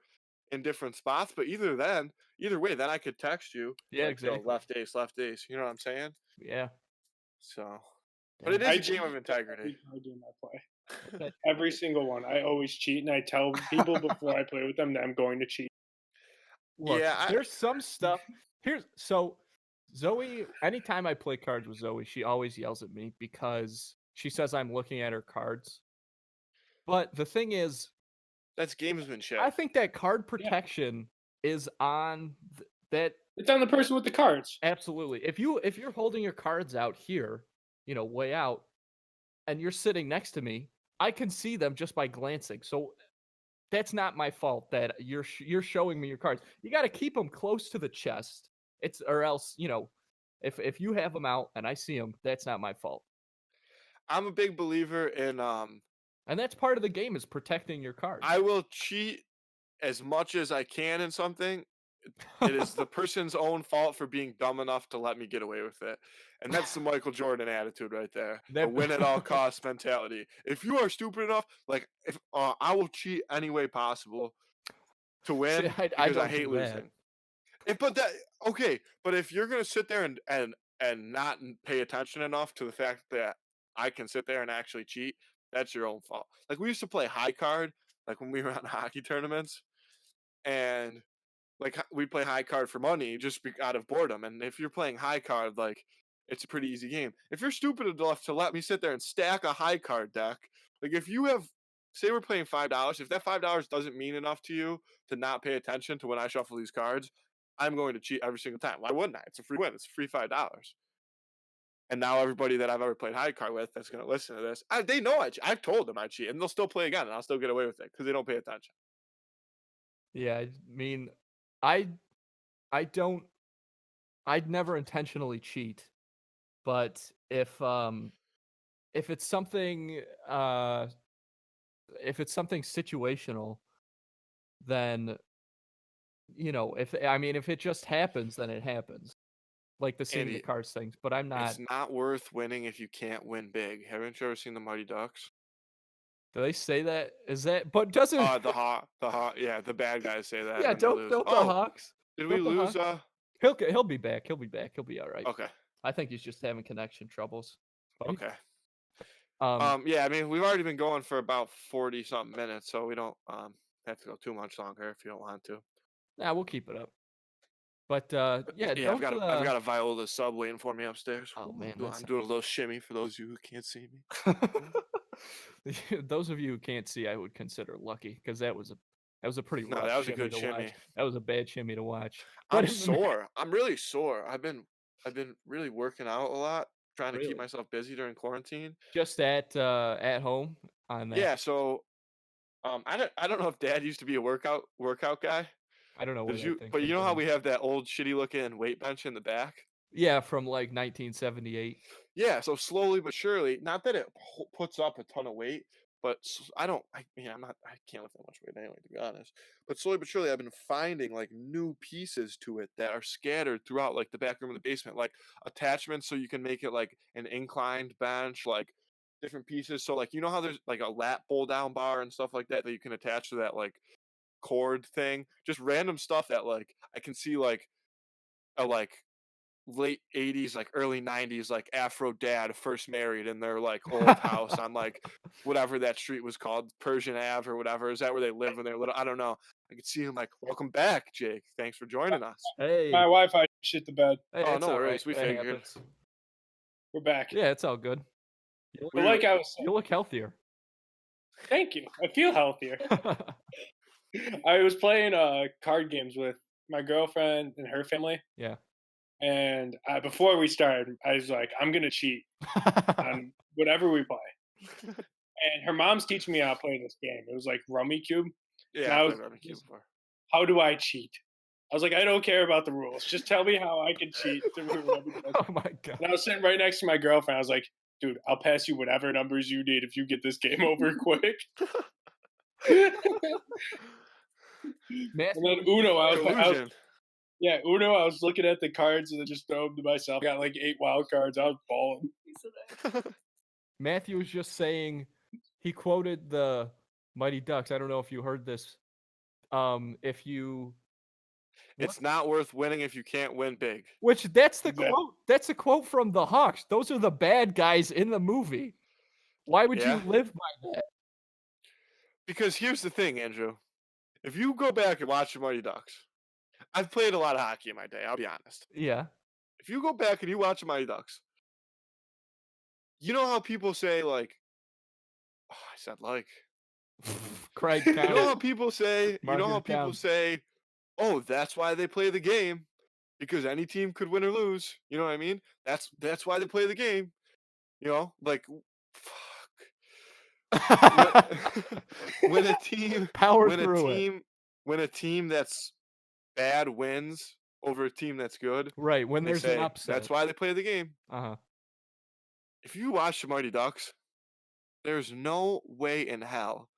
S1: in different spots. But either way, then I could text you.
S2: Yeah,
S1: like,
S2: exactly.
S1: Left ace. You know what I'm saying?
S2: Yeah.
S1: So, but it is a game of integrity.
S3: I do not play. Every single one. I always cheat, and I tell people before I play with them that I'm going to cheat.
S2: Look, there's some stuff. So Zoe, anytime I play cards with Zoe, she always yells at me because she says I'm looking at her cards. But the thing is,
S1: that's gamesmanship.
S2: I think that card protection is on that.
S3: It's on the person with the cards.
S2: Absolutely. If you're holding your cards out here, way out, and you're sitting next to me, I can see them just by glancing. So that's not my fault that you're showing me your cards. You got to keep them close to the chest. Or else, if you have them out and I see them, that's not my fault.
S1: I'm a big believer in
S2: And that's part of the game is protecting your cards.
S1: I will cheat as much as I can in something. It is the person's own fault for being dumb enough to let me get away with it. And that's the Michael Jordan attitude right there. The win at all costs mentality. If you are stupid enough, like if I will cheat any way possible to win because I hate losing. But if you're gonna sit there and not pay attention enough to the fact that I can sit there and actually cheat, that's your own fault. Like we used to play high card, like when we were on hockey tournaments, and like we play high card for money just out of boredom. And if you're playing high card, like it's a pretty easy game. If you're stupid enough to let me sit there and stack a high card deck, like if you have, say we're playing $5, if that $5 doesn't mean enough to you to not pay attention to when I shuffle these cards, I'm going to cheat every single time. Why wouldn't I? It's a free win. It's a free $5. And now everybody that I've ever played high card with that's going to listen to this, they know I've told them I cheat, and they'll still play again, and I'll still get away with it because they don't pay attention.
S2: Yeah, I mean, I'd never intentionally cheat, but if it's something situational, then if it just happens, then it happens. Like the seeing the cards things, but I'm not.
S1: It's not worth winning if you can't win big. Haven't you ever seen the Mighty Ducks?
S2: Do they say that? Is that? But doesn't
S1: the Hawk, yeah, the bad guys say that.
S2: Yeah, don't the Hawks.
S1: Did we lose?
S2: He'll be back. He'll be all right.
S1: Okay.
S2: I think he's just having connection troubles.
S1: Okay. Yeah, I mean we've already been going for about 40 something minutes, so we don't have to go too much longer if you don't want to.
S2: Nah, we'll keep it up. But yeah,
S1: I've got a Viola sub waiting for me upstairs.
S2: Oh man,
S1: I'm doing a little shimmy for those of you who can't see me.
S2: Those of you who can't see, I would consider lucky because that was a pretty rough
S1: that was a good shimmy.
S2: Watch. That was a bad shimmy to watch.
S1: I'm sore. I'm really sore. I've been really working out a lot, trying to keep myself busy during quarantine.
S2: Just at home on that.
S1: Yeah, so I don't know if Dad used to be a workout guy.
S2: I don't know what
S1: but you know how we have that old shitty looking weight bench in the back?
S2: Yeah, from like 1978.
S1: Yeah, so slowly but surely, not that it puts up a ton of weight, but I can't lift that much weight anyway, to be honest. But slowly but surely, I've been finding like new pieces to it that are scattered throughout like the back room and the basement, like attachments so you can make it like an inclined bench, like different pieces. So like you know how there's like a lat pull down bar and stuff like that you can attach to that like cord thing, just random stuff that like I can see like a like late 80s like early 90s like Afro dad first married in their like old house on like whatever that street was called, Persian Ave or whatever. Is that where they live when they're little? I don't know. I could see him like, welcome back, Jake, thanks for joining us.
S2: Hey,
S3: my Wi-Fi shit the bed.
S2: Hey,
S1: oh no worries, we figured
S2: happens.
S3: We're back.
S2: Yeah, it's all good.
S3: You look
S2: healthier.
S3: Thank you. I feel healthier. I was playing card games with my girlfriend and her family.
S2: Yeah.
S3: And before we started, I was like, I'm going to cheat on whatever we play. And her mom's teaching me how to play this game. It was like Rummy Cube.
S1: Yeah, I played Rummy Cube before.
S3: How do I cheat? I was like, I don't care about the rules. Just tell me how I can cheat.
S2: Oh my God.
S3: And I was sitting right next to my girlfriend. I was like, dude, I'll pass you whatever numbers you need if you get this game over quick. And then Uno, I was looking at the cards and then just throw them to myself. I got like 8 wild cards. I was balling.
S2: Matthew was just saying, he quoted the Mighty Ducks. I don't know if you heard this.
S1: It's not worth winning if you can't win big.
S2: Which that's the quote. That's a quote from the Hawks. Those are the bad guys in the movie. Why would you live by that? Because
S1: here's the thing, Andrew. If you go back and watch the Mighty Ducks, I've played a lot of hockey in my day, I'll be honest.
S2: Yeah.
S1: If you go back and you watch the Mighty Ducks, you know how people say, like, oh, I said like.
S2: Craig,
S1: you know how people say, oh, that's why they play the game, because any team could win or lose. You know what I mean? That's why they play the game. You know, like, when a team
S2: Power
S1: when a
S2: through it.
S1: team when a team that's bad wins over a team that's good,
S2: Right, when
S1: they
S2: there's an
S1: say
S2: upset.
S1: that's why they play the game.
S2: Uh-huh.
S1: If you watch the Mighty Ducks, there's no way in hell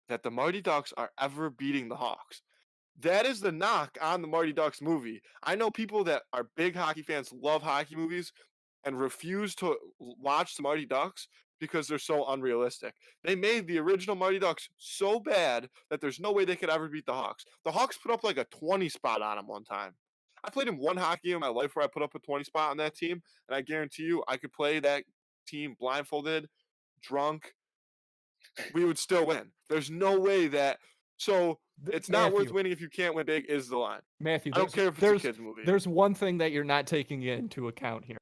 S1: that the Mighty Ducks are ever beating the Hawks. That is the knock on the Mighty Ducks movie. I know people that are big hockey fans, love hockey movies, and refuse to watch the Mighty Ducks because they're so unrealistic. They made the original Mighty Ducks so bad that there's no way they could ever beat the Hawks. The Hawks put up like a 20 spot on them one time. I played in one hockey game in my life where I put up a 20 spot on that team, and I guarantee you I could play that team blindfolded, drunk, we would still win. There's no way that. So it's not worth
S2: Matthew,
S1: winning if you can't win big. Is the line?
S2: Matthew,
S1: I don't care if it's a kids movie.
S2: there's one thing that you're not taking into account here.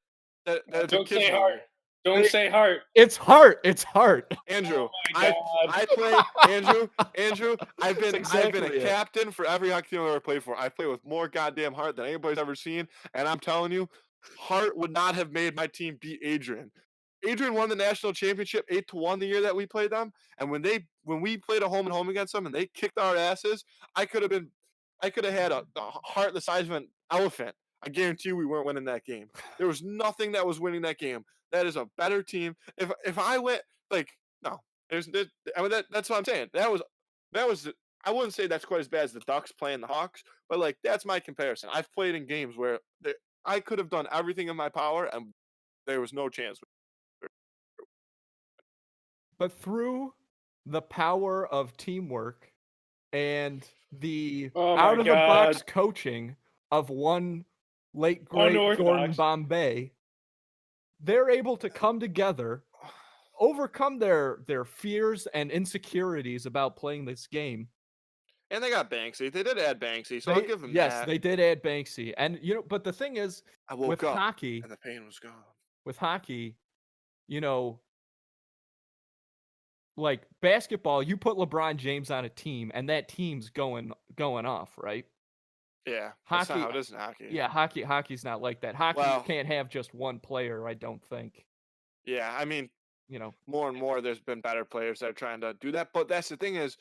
S1: That's a
S3: Don't
S1: kids
S3: say
S1: movie.
S3: heart. Don't say heart.
S2: It's heart. It's heart.
S1: Andrew,
S3: Oh my God.
S1: I play Andrew. I've been
S2: exactly
S1: a captain for every hockey team I've ever played for. I play with more goddamn heart than anybody's ever seen, and I'm telling you, heart would not have made my team beat Adrian. Adrian won the national championship 8-1 the year that we played them, and when we played a home and home against them and they kicked our asses, I could have had a heart the size of an elephant. I guarantee you we weren't winning that game. There was nothing that was winning that game. That is a better team. If I went like no, I mean that's what I'm saying. That was I wouldn't say that's quite as bad as the Ducks playing the Hawks, but like that's my comparison. I've played in games where I could have done everything in my power and there was no chance.
S2: But through the power of teamwork and the
S3: Oh my
S2: out of the box
S3: God.
S2: coaching of one late great Gordon
S3: Unorthodox.
S2: Bombay, they're able to come together, overcome their fears and insecurities about playing this game.
S1: And they got Banksy. They did add Banksy, so I'll give them
S2: yes,
S1: that.
S2: they did add Banksy. And but the thing is,
S1: I woke
S2: with
S1: up
S2: hockey,
S1: and the pain was gone.
S2: With hockey, like basketball, you put LeBron James on a team and that team's going off, right?
S1: Yeah.
S2: Hockey,
S1: that's not how it is in hockey.
S2: Yeah, hockey's not like that. Hockey, you can't have just one player, I don't think.
S1: Yeah, I mean, more and more there's been better players that are trying to do that, but that's the thing is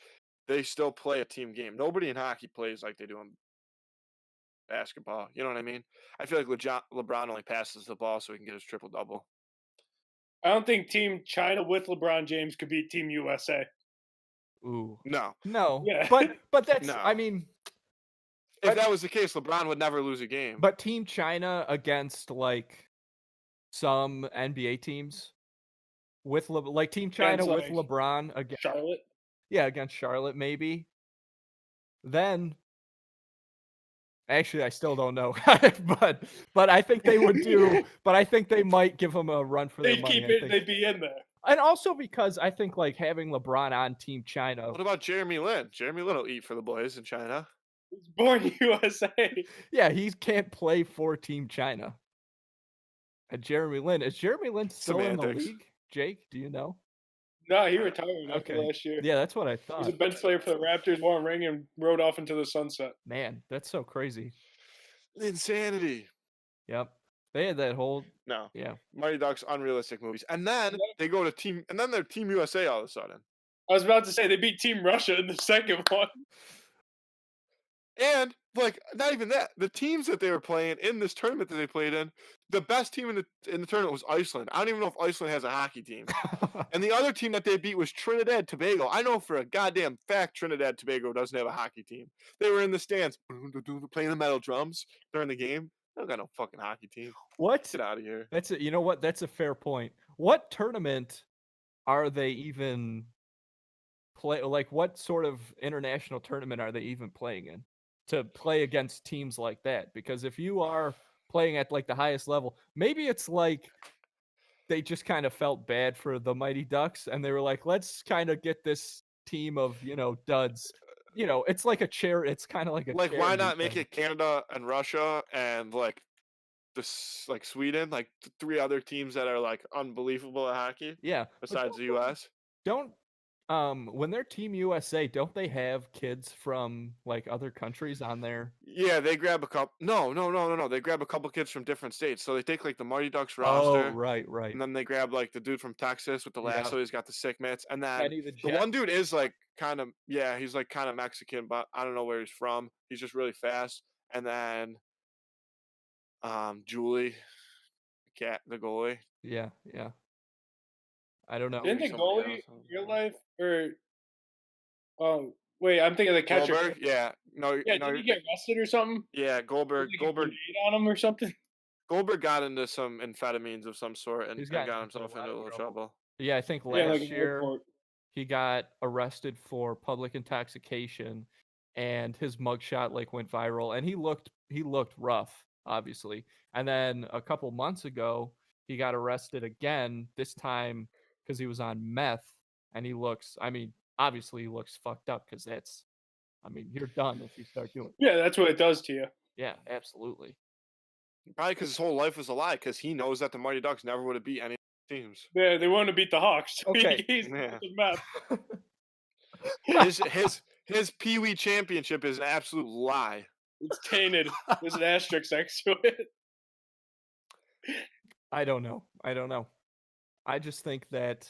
S1: they still play a team game. Nobody in hockey plays like they do in basketball. You know what I mean? I feel like LeBron only passes the ball so he can get his triple-double.
S3: I don't think Team China with LeBron James could beat Team USA.
S2: Ooh.
S1: No.
S3: Yeah.
S2: But that's,
S1: No.
S2: I mean,
S1: if that was the case, LeBron would never lose a game.
S2: But Team China against like some NBA teams with like Team China
S3: Against,
S2: with LeBron against
S3: Charlotte.
S2: Yeah, against Charlotte maybe. Then actually I still don't know. but I think they would do but I think they might give them a run for their money.
S3: They'd be in there.
S2: And also because I think like having LeBron on Team China.
S1: What about Jeremy Lin? Jeremy Lin will eat for the boys in China.
S3: He's born USA.
S2: Yeah, he can't play for Team China. And Jeremy Lin. Is Jeremy Lin still in the league? Jake, do you know?
S3: No, he retired after last year.
S2: Yeah, that's what I thought.
S3: He was a bench player for the Raptors, won a ring, and rode off into the sunset.
S2: Man, that's so crazy.
S1: Insanity.
S2: Yep. They had that whole
S1: Mighty Ducks unrealistic movies. And then they go to they're Team USA all of a sudden.
S3: I was about to say they beat Team Russia in the second one.
S1: And like not even that, the teams that they were playing in this tournament that they played in, the best team in the tournament was Iceland. I don't even know if Iceland has a hockey team. And the other team that they beat was Trinidad Tobago. I know for a goddamn fact Trinidad Tobago doesn't have a hockey team. They were in the stands playing the metal drums during the game. They don't got no fucking hockey team.
S2: What?
S1: Get out of here.
S2: That's it. You know what? That's a fair point. What tournament are they even play? Like, what sort of international tournament are they even playing in to play against teams like that? Because if you are playing at like the highest level, maybe it's like they just kind of felt bad for the Mighty Ducks and they were like, let's kind of get this team of, duds. It's like a chair. It's kind of like a
S1: why not make it Canada and Russia and like Sweden, like 3 other teams that are like unbelievable at hockey.
S2: Yeah.
S1: Besides the US.
S2: Don't when they're Team USA, don't they have kids from like other countries on there?
S1: Yeah, they grab a couple. No. They grab a couple kids from different states. So they take like the Mighty Ducks
S2: Oh,
S1: roster,
S2: right.
S1: and then they grab like the dude from Texas with the
S2: Yeah.
S1: lasso. He's got the sick mitts, and then
S2: Kenny the
S1: the
S2: Jet.
S1: one dude is like kind of he's like kind of Mexican, but I don't know where he's from. He's just really fast. And then Julie, the goalie.
S2: Yeah. I don't know.
S3: Didn't
S1: Maybe
S3: the
S1: somebody
S3: goalie
S1: else.
S3: in real life or wait, I'm thinking of the catcher.
S1: Goldberg, yeah, no,
S3: Yeah, did he get arrested or something?
S1: yeah,
S3: Was
S1: Goldberg,
S3: like a grenade on him or something?
S1: Goldberg got into some amphetamines of some sort and,
S2: He's
S1: and
S2: gotten
S1: got
S2: into a
S1: himself
S2: lot
S1: into a
S2: of
S1: little
S2: trouble.
S1: trouble.
S2: Yeah, I think
S3: Yeah, like
S2: last
S3: an
S2: year
S3: airport.
S2: he got arrested for public intoxication, and his mugshot like went viral, and he looked rough, obviously. And then a couple months ago, he got arrested again. This time because he was on meth, and he looks. I mean, obviously he looks fucked up because that's. I mean, you're done if you start doing.
S3: Yeah, that's what it does to you.
S2: Yeah, absolutely.
S1: Probably because his whole life was a lie. Because he knows that the Mighty Ducks never would have beat any teams.
S3: Yeah, they want to beat the Hawks.
S2: Okay.
S3: He's
S1: Yeah.
S3: meth.
S1: His Pee Wee championship is an absolute lie.
S3: It's tainted. There's an asterisk next to it.
S2: I don't know. I just think that.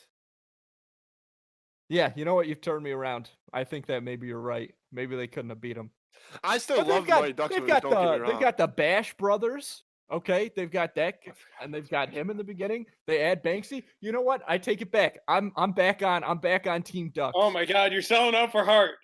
S2: Yeah, you know what? You've turned me around. I think that maybe you're right. Maybe they couldn't have beat him.
S1: I still
S2: But
S1: love the Mighty Ducks movies. Don't get me wrong.
S2: they've got the Bash brothers. Okay, they've got that, and they've got him in the beginning. They add Banksy. You know what? I take it back. I'm back on Team Ducks.
S3: Oh my God, you're selling out for Hart.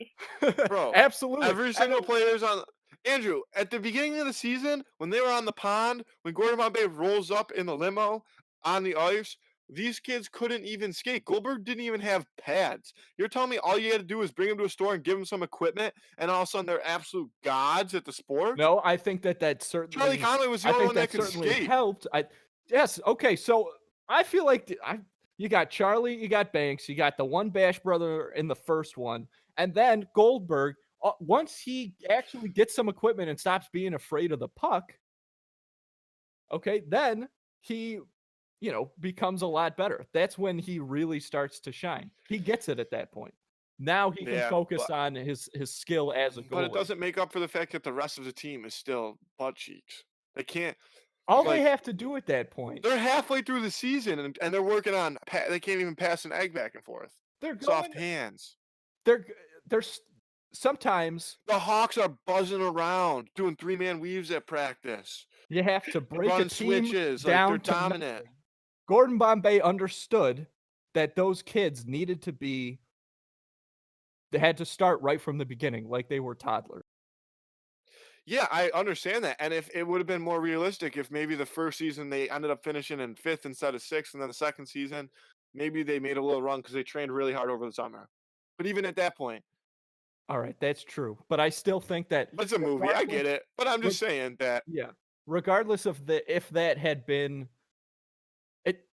S1: Bro,
S2: Absolutely.
S1: Every single player's on. Andrew, at the beginning of the season, when they were on the pond, when Gordon Bombay rolls up in the limo on the ice, these kids couldn't even skate. Goldberg didn't even have pads. You're telling me all you had to do was bring them to a store and give them some equipment, and all of a sudden they're absolute gods at the sport?
S2: No, I think that certainly.
S1: Charlie Conway was the
S2: I
S1: only
S2: think
S1: one that could
S2: certainly
S1: skate.
S2: helped. Yes. Okay. So I feel like you got Charlie, you got Banks, you got the one Bash brother in the first one, and then Goldberg. Once he actually gets some equipment and stops being afraid of the puck, okay, then he, becomes a lot better. That's when he really starts to shine. He gets it at that point. Now he can focus on his skill as a goalie.
S1: But it doesn't make up for the fact that the rest of the team is still butt cheeks. They can't.
S2: All they have to do at that point.
S1: They're halfway through the season and they're working on. They can't even pass an egg back and forth.
S2: They're
S1: soft hands.
S2: They're sometimes
S1: the Hawks are buzzing around doing 3-man weaves at practice.
S2: You have to break a team
S1: switches
S2: down
S1: like they're dominant.
S2: Nothing. Gordon Bombay understood that those kids needed to be. They had to start right from the beginning, like they were toddlers.
S1: Yeah, I understand that. And if it would have been more realistic, if maybe the first season they ended up finishing in 5th instead of 6th, and then the second season, maybe they made a little run because they trained really hard over the summer. But even at that point.
S2: All right, that's true. But I still think that.
S1: It's a movie. I get it. But I'm just saying that.
S2: Yeah. Regardless of if that had been.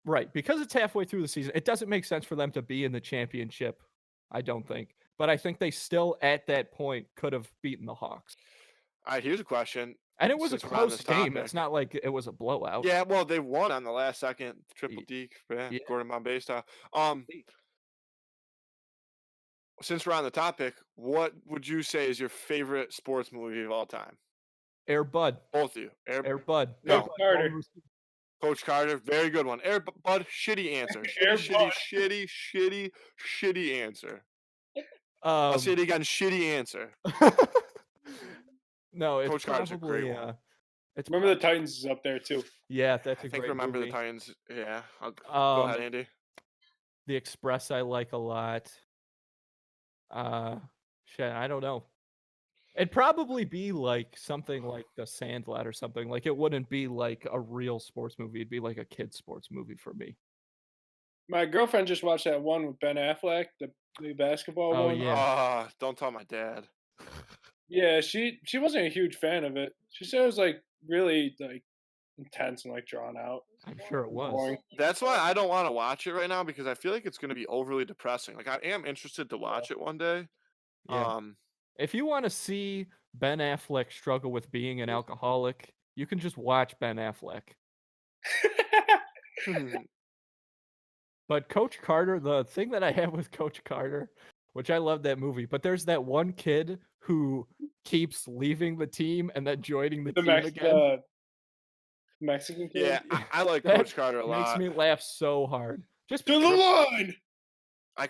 S2: Right, because it's halfway through the season, it doesn't make sense for them to be in the championship, I don't think. But I think they still, at that point, could have beaten the Hawks.
S1: All right, here's a question.
S2: And it was a close game. It's not like it was a blowout.
S1: Yeah, well, they won on the last second triple deke. Yeah. Gordon Bombay style. Since we're on the topic, what would you say is your favorite sports movie of all time?
S2: Air Bud.
S1: Both of you.
S2: Air Bud.
S1: No.
S3: Carter.
S1: Coach Carter, very good one. Air Bud, shitty answer. Shitty answer. I'll say it again, shitty answer.
S2: No, it's
S1: Coach Carter's a great one.
S3: Remember the Titans is up there too.
S2: Yeah, that's a great
S1: Remember
S2: movie.
S1: the Titans. Yeah. Go ahead, Andy.
S2: The Express I like a lot. I don't know. It'd probably be like something like The Sandlot or something. Like it wouldn't be like a real sports movie. It'd be like a kid's sports movie for me.
S3: My girlfriend just watched that one with Ben Affleck, the basketball one.
S2: Yeah.
S1: Don't tell my dad.
S3: Yeah, she wasn't a huge fan of it. She said it was like really like intense and like drawn out.
S2: I'm sure it was.
S3: Boring.
S1: That's why I don't want to watch it right now because I feel like it's going to be overly depressing. Like I am interested to watch it one day.
S2: Yeah. If you want to see Ben Affleck struggle with being an alcoholic, you can just watch Ben Affleck. But Coach Carter, the thing that I have with Coach Carter, which I love that movie, but there's that one kid who keeps leaving the team and then joining the team again.
S3: The Mexican kid.
S1: Yeah, I like
S2: That
S1: Coach Carter a
S2: makes
S1: lot.
S2: me laugh so hard. Just
S3: To the line.
S1: I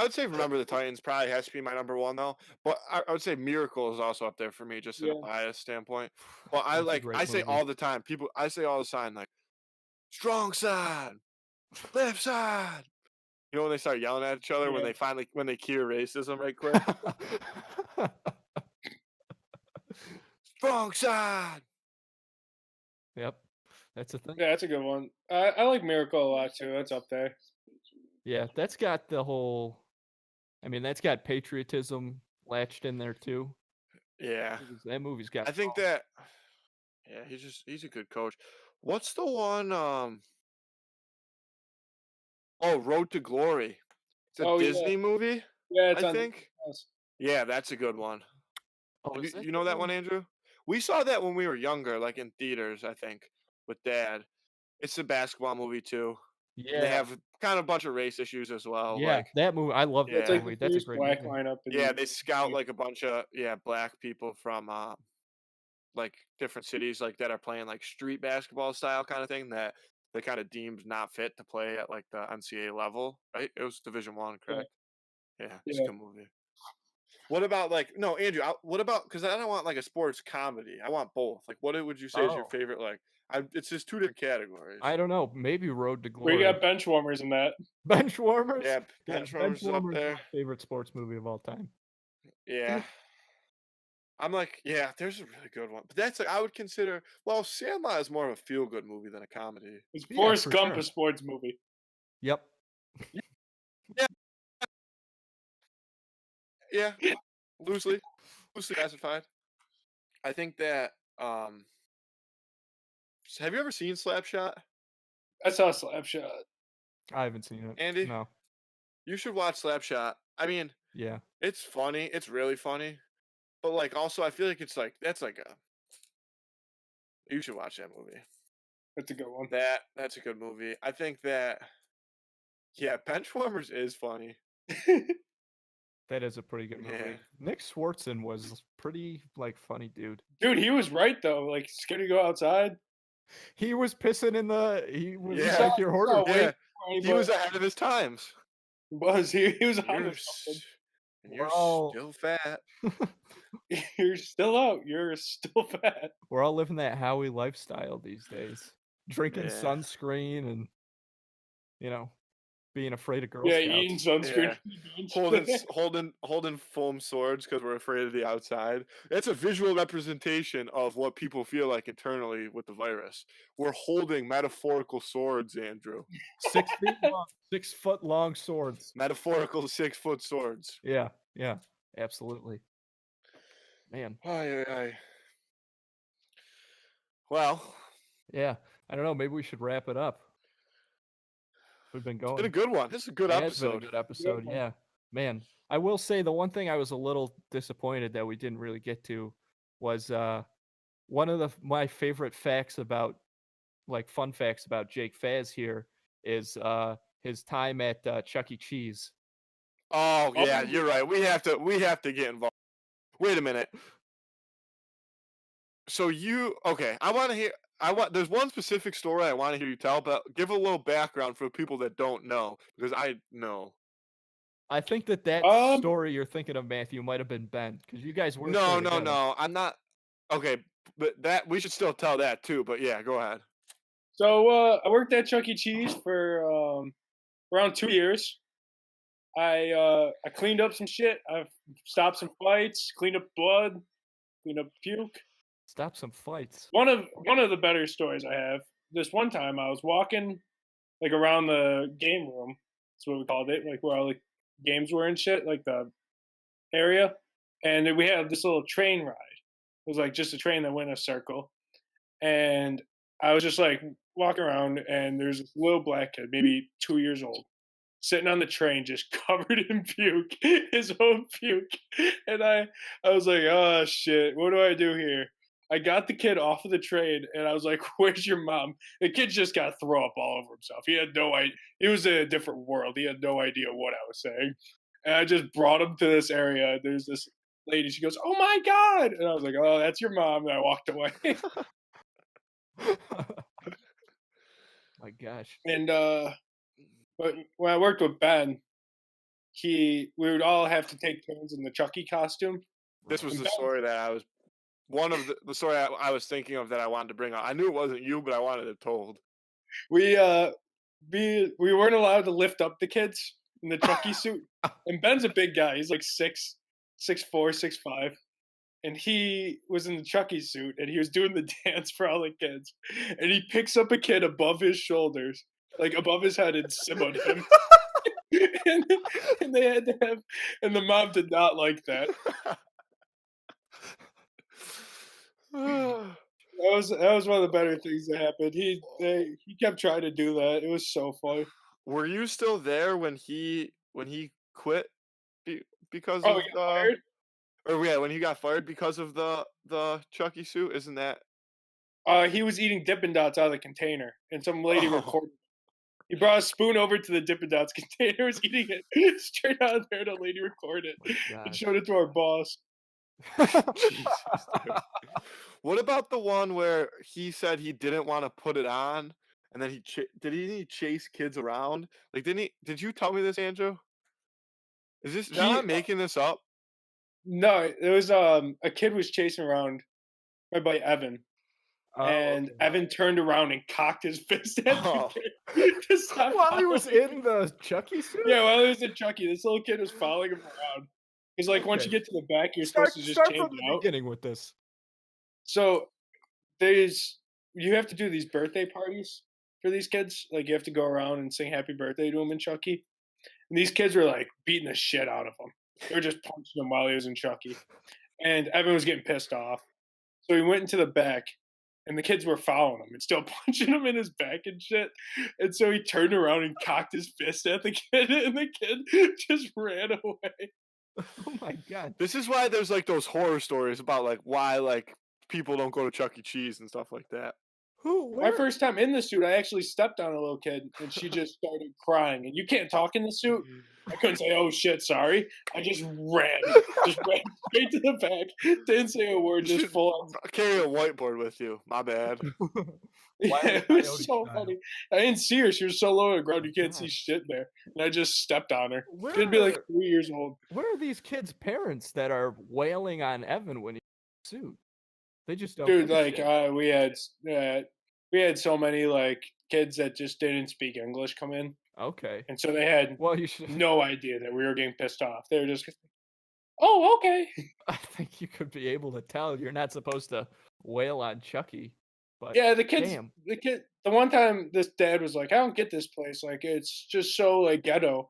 S1: would say Remember the Titans probably has to be my number one though, but I would say Miracle is also up there for me just in a
S3: Yeah.
S1: bias standpoint. But
S2: That's a great
S1: I say
S2: movie.
S1: all the time, I say all the time like strong side, left side. You know when they start yelling at each other when they cure racism right quick. Strong side.
S2: Yep, that's a thing.
S3: Yeah, that's a good one. I like Miracle a lot too. That's up there.
S2: Yeah, that's got the whole. I mean, that's got patriotism latched in there too.
S1: Yeah,
S2: That movie's got.
S1: I think that. Yeah, he's a good coach. What's the one? Oh, Road to Glory. It's a Disney movie.
S3: Yeah, it's
S1: I
S3: on.
S1: think. Yeah, that's a good one.
S2: Oh, is that
S1: You know that one, Andrew? We saw that when we were younger, like in theaters, I think, with Dad. It's a basketball movie too.
S2: Yeah,
S1: And they have kind of a bunch of race issues as well.
S2: yeah,
S1: Like,
S2: that movie. I love
S1: Yeah.
S3: It's
S2: that
S3: like
S2: movie.
S3: the
S2: That's a
S3: first
S2: great
S3: black
S2: movie.
S3: lineup.
S1: yeah, they scout like a bunch of black people from like different cities like that are playing like street basketball style kind of thing that they kind of deemed not fit to play at like the NCAA level. Right? It was Division 1, correct? Yeah, it's a
S3: Yeah.
S1: good movie. What about no, Andrew? What about because I don't want like a sports comedy. I want both. Like, what would you say is your
S2: Oh.
S1: favorite? Like, it's just two different categories.
S2: I don't know. Maybe Road to Glory.
S3: We got bench warmers in that.
S2: Bench Warmers.
S1: Yeah, Benchwarmers is up there.
S2: My favorite sports movie of all time.
S1: Yeah, I'm like, yeah, there's a really good one, but that's like I would consider. Well, Sandlot is more of a feel good movie than a comedy.
S3: It's
S2: Yeah,
S3: Forrest
S2: for
S3: Gump,
S2: sure.
S3: a sports movie.
S2: Yep.
S1: Yeah, loosely classified. I think that. Have you ever seen Slapshot,
S3: I saw Slapshot.
S2: I haven't seen it.
S1: Andy?
S2: No.
S1: You should watch Slapshot. I mean,
S2: Yeah.
S1: it's funny. It's really funny, but like also, I feel like it's like that's like a. You should watch that movie.
S3: That's a good one.
S1: That's a good movie. I think that. Yeah, Benchwarmers is funny.
S2: That is a pretty good movie.
S1: Yeah.
S2: Nick Swartzen was pretty like funny dude.
S3: Dude, he was right though. Like scared to go outside.
S2: He was pissing in the. He was
S1: Yeah.
S2: like your hoarder.
S3: Oh,
S1: Yeah,
S3: wait,
S1: he was ahead of his times.
S3: He was on
S1: You're,
S3: to something.
S1: you're
S2: all-
S1: still fat.
S3: You're still out. You're still fat.
S2: We're all living that Howie lifestyle these days, drinking
S1: Yeah.
S2: sunscreen and being afraid of Girl
S3: Yeah,
S2: Scouts.
S3: eating sunscreen.
S1: Holding foam swords because we're afraid of the outside. That's a visual representation of what people feel like internally with the virus. We're holding metaphorical swords, Andrew.
S2: 6 feet long, 6 foot long swords.
S1: Metaphorical 6-foot swords.
S2: Yeah, absolutely. Man.
S1: Aye. Well,
S2: yeah, I don't know. Maybe we should wrap it up. We've been going.
S1: it's been a good one. This is a good episode.
S2: Been a good episode. Yeah, man. I will say the one thing I was a little disappointed that we didn't really get to was one of my favorite facts about, like, fun facts about Jake Faz here is his time at Chuck E. Cheese.
S1: Oh yeah, you're right. We have to get involved. Wait a minute. So okay? There's one specific story I want to hear you tell, but give a little background for people that don't know because I know.
S2: I think that story you're thinking of, Matthew, might have been Ben because you guys were.
S1: No. I'm not. Okay, but that we should still tell that too. But yeah, go ahead.
S3: So I worked at Chuck E. Cheese for around 2 years. I cleaned up some shit. I've stopped some fights, cleaned up blood, cleaned up puke.
S2: Stop some fights.
S3: One of the better stories I have. This one time I was walking like around the game room. That's what we called it, like where all the games were and shit, like the area. And then we had this little train ride. It was like just a train that went in a circle. And I was just like walking around, and there's this little black kid, maybe 2 years old, sitting on the train just covered in puke, his own puke. And I was like, oh shit, what do I do here? I got the kid off of the train, and I was like, "Where's your mom?" The kid just got to throw up all over himself. He had no idea. He was in a different world. He had no idea what I was saying. And I just brought him to this area. There's this lady. She goes, "Oh my god!" And I was like, "Oh, that's your mom." And I walked away.
S2: My gosh.
S3: And but when I worked with Ben, we would all have to take turns in the Chucky costume.
S1: This was the story that I was one of the story I was thinking of that I wanted to bring up. I knew it wasn't you, but I wanted it told.
S3: We weren't allowed to lift up the kids in the Chucky suit. And Ben's a big guy. He's like 6'4", 6'5". And he was in the Chucky suit, and he was doing the dance for all the kids. And he picks up a kid above his shoulders, like above his head, and simoed him. and they had to have, and the mom did not like that. That was one of the better things that happened. He kept trying to do that. It was so funny.
S1: Were you still there when he quit because
S3: Oh,
S1: of
S3: he got fired?
S1: or yeah, when he got fired because of the Chucky suit? Isn't that?
S3: He was eating Dippin' Dots out of the container, and some lady
S1: Oh.
S3: recorded. He brought a spoon over to the Dippin' Dots container, was eating it straight out of there, and a lady recorded it and showed it to our boss.
S1: Jesus, dude. What about the one where he said he didn't want to put it on, and then did he chase kids around? Like, didn't he? Did you tell me this, Andrew? Is this? Am I making this up?
S3: No, it was a kid was chasing around my buddy Evan. And
S2: okay.
S3: Evan turned around and cocked his fist at the kid to stop
S2: while he was in the Chucky suit?
S3: Yeah, while he was in Chucky, this little kid was following him around. Because like once you get to the back, you're supposed to just
S2: start
S3: change
S2: from the
S3: out.
S2: beginning with this.
S3: So you have to do these birthday parties for these kids. Like you have to go around and sing happy birthday to him in Chucky. And these kids were like beating the shit out of him. They were just punching him while he was in Chucky. And Evan was getting pissed off. So he went into the back. And the kids were following him and still punching him in his back and shit. And so he turned around and cocked his fist at the kid, and the kid just ran away.
S2: Oh my god!
S1: This is why there's like those horror stories about like why like people don't go to Chuck E. Cheese and stuff like that.
S3: My first time in the suit, I actually stepped on a little kid, and she just started crying. And you can't talk in the suit. I couldn't say, "Oh shit, sorry." I just ran straight to the back. Didn't say a word. Just full on.
S1: Carry a whiteboard with you. My bad.
S3: Yeah, it was so funny. I didn't see her. She was so low on the ground, you can't see shit there. And I just stepped on her. She'd be like 3 years old.
S2: Where are these kids' parents that are wailing on Evan when he's in the suit? They just don't.
S3: Dude, like we had so many like kids that just didn't speak English come in.
S2: Okay.
S3: And so they had no idea that we were getting pissed off. They were just, "Oh, okay."
S2: I think you could be able to tell you're not supposed to wail on Chucky. But
S3: yeah, the one time this dad was like, "I don't get this place. Like it's just so like ghetto."